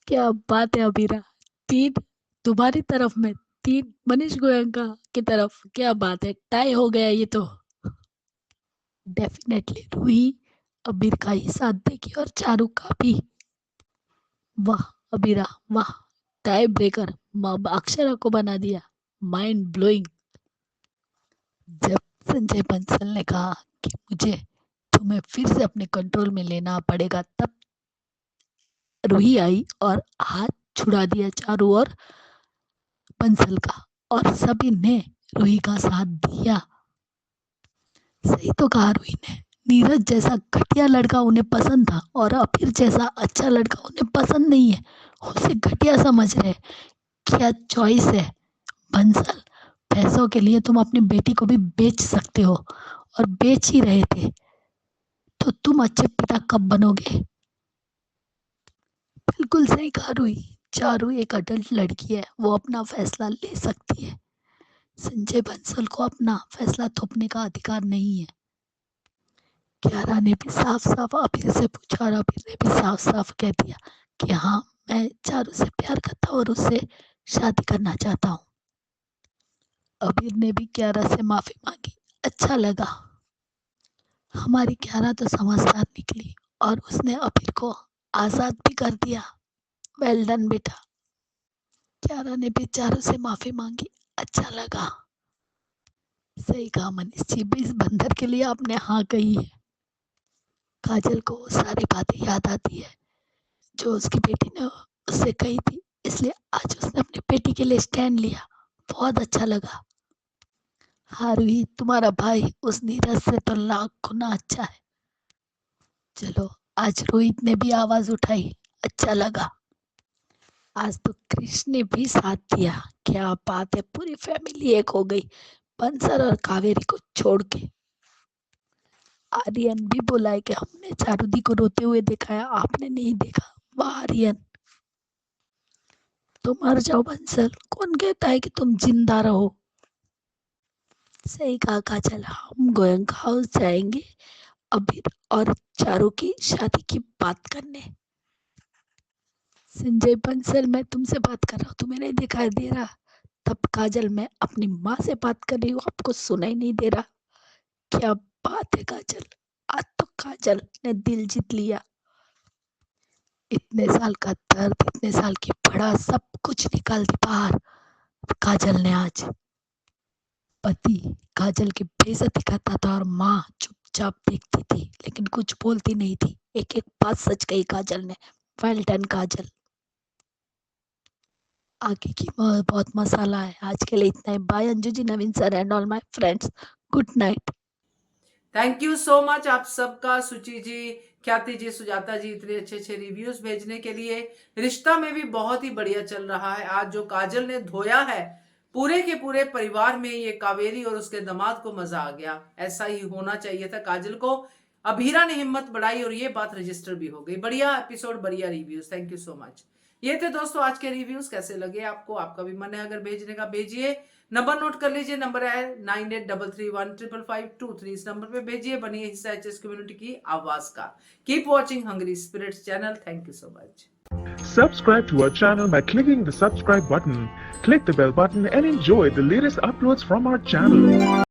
क्या बात है अबीरा, 3 तुम्हारी तरफ में, 3 मनीष गोयंका की तरफ, क्या बात है, टाई हो गया ये तो। डेफिनेटली रूही अबीर का ही साथ देगी और चारू का भी। वाह अबीरा वाह, टाई ब्रेकर अक्षरा को बना दिया, माइंड ब्लोइंग। जब संजय बंसल ने कहा कि मुझे तुम्हें फिर से अपने कंट्रोल में लेना पड़ेगा, तब रूही आई और हाथ छुड़ा दिया चारू और बंसल का, और सभी ने रूही का साथ दिया। सही तो कहा रूही ने, नीरज जैसा घटिया लड़का उन्हें पसंद था और अबीर जैसा अच्छा लड़का उन्हें पसंद नहीं है, उसे घटिया समझ रहे। क्या चॉइस है बंसल, पैसों के लिए तुम अपनी बेटी को भी बेच सकते हो और बेच ही रहे थे, तो तुम अच्छे पिता कब बनोगे। बिल्कुल सही कहा रूही, चारू एक अडल्ट लड़की है, वो अपना फैसला ले सकती है। संजय बंसल को अपना फैसला थोपने का अधिकार नहीं है। क्यारा ने भी साफ साफ अबीर से पूछा और अबीर ने भी साफ साफ कह दिया कि हाँ मैं चारू से प्यार करता हूँ और उससे शादी करना चाहता हूँ। अबीर ने भी कियारा से माफ़ी मांगी। अच्छा लगा। हमारी कियारा तो समझदार निकली और उसने अबीर को आज़ाद भी कर दिया। वेल डन बेटा। कियारा ने भी चारों से माफ़ी मांगी। अच्छा लगा। सही कहा मनीष जी, भी इस बंदर के लिए आपने हाँ कही है। काजल को वो सारी बातें याद आती है जो उसकी बेटी ने उससे कही थी, इसलिए आज उसने अपनी बेटी के लिए स्टैंड लिया। बहुत अच्छा लगा। हाँ रूही, तुम्हारा भाई उस नीरज से तो लाख गुना अच्छा है। चलो, आज रोहित ने भी आवाज उठाई। अच्छा लगा। आज तो कृष्ण ने भी साथ दिया। क्या बात है, पूरी फैमिली एक हो गई बंसर और कावेरी को छोड़ के। आर्यन भी बोला है कि हमने चारुदी को रोते हुए देखा है, आपने नहीं देखा। वाह आर्यन, तुम मर जाओ बंसल, कौन कहता है कि तुम जिंदा रहो। सही कहा काजल, हम गोयंका हाउस जाएंगे अबीर और चारू की शादी की बात करने। संजय बंसल, मैं तुमसे बात कर रहा हूँ, तुम्हें नहीं दिखाई दे रहा? तब काजल, मैं अपनी माँ से बात कर रही हूँ, आपको सुनाई नहीं दे रहा? क्या बात है काजल, आज तो काजल ने दिल जीत लिया। इतने साल का दर्द, इतने साल की पड़ा, सब कुछ निकाल दी बाहर काजल ने आज। पति काजल की बेइज्जती करता था और माँ चुपचाप देखती थी लेकिन कुछ बोलती नहीं थी। एक एक बात सच कही काजल ने। Well done Kajal. आगे की बहुत मसाला है। आज के लिए इतना ही। Bye Anju ji, Naveen sir and all my friends, good night. Thank you so much आप सबका, सुचि जी, ख्याति जी, सुजाता जी, इतने अच्छे अच्छे रिव्यूज भेजने के लिए। रिश्ता में भी बहुत ही बढ़िया चल रहा है। आज जो काजल ने धोया है पूरे के पूरे परिवार में, ये कावेरी और उसके दामाद को मजा आ गया। ऐसा ही होना चाहिए था काजल को। अभीरा ने हिम्मत बढ़ाई और ये बात रजिस्टर भी हो गई। बढ़िया एपिसोड, बढ़िया reviews, thank you so much. ये थे दोस्तों आज के रिव्यूज। कैसे लगे आपको? आपका भी मन है अगर भेजने का, भेजिए। नंबर नोट कर लीजिए, नंबर है 9833155523। इस नंबर पे भेजिए। बनिए हिस्सा एचएस कम्युनिटी की आवाज का। Keep watching hungry spirits channel. Thank you so much. Subscribe to our channel by clicking the subscribe button. Click the bell button and enjoy the latest uploads from our channel.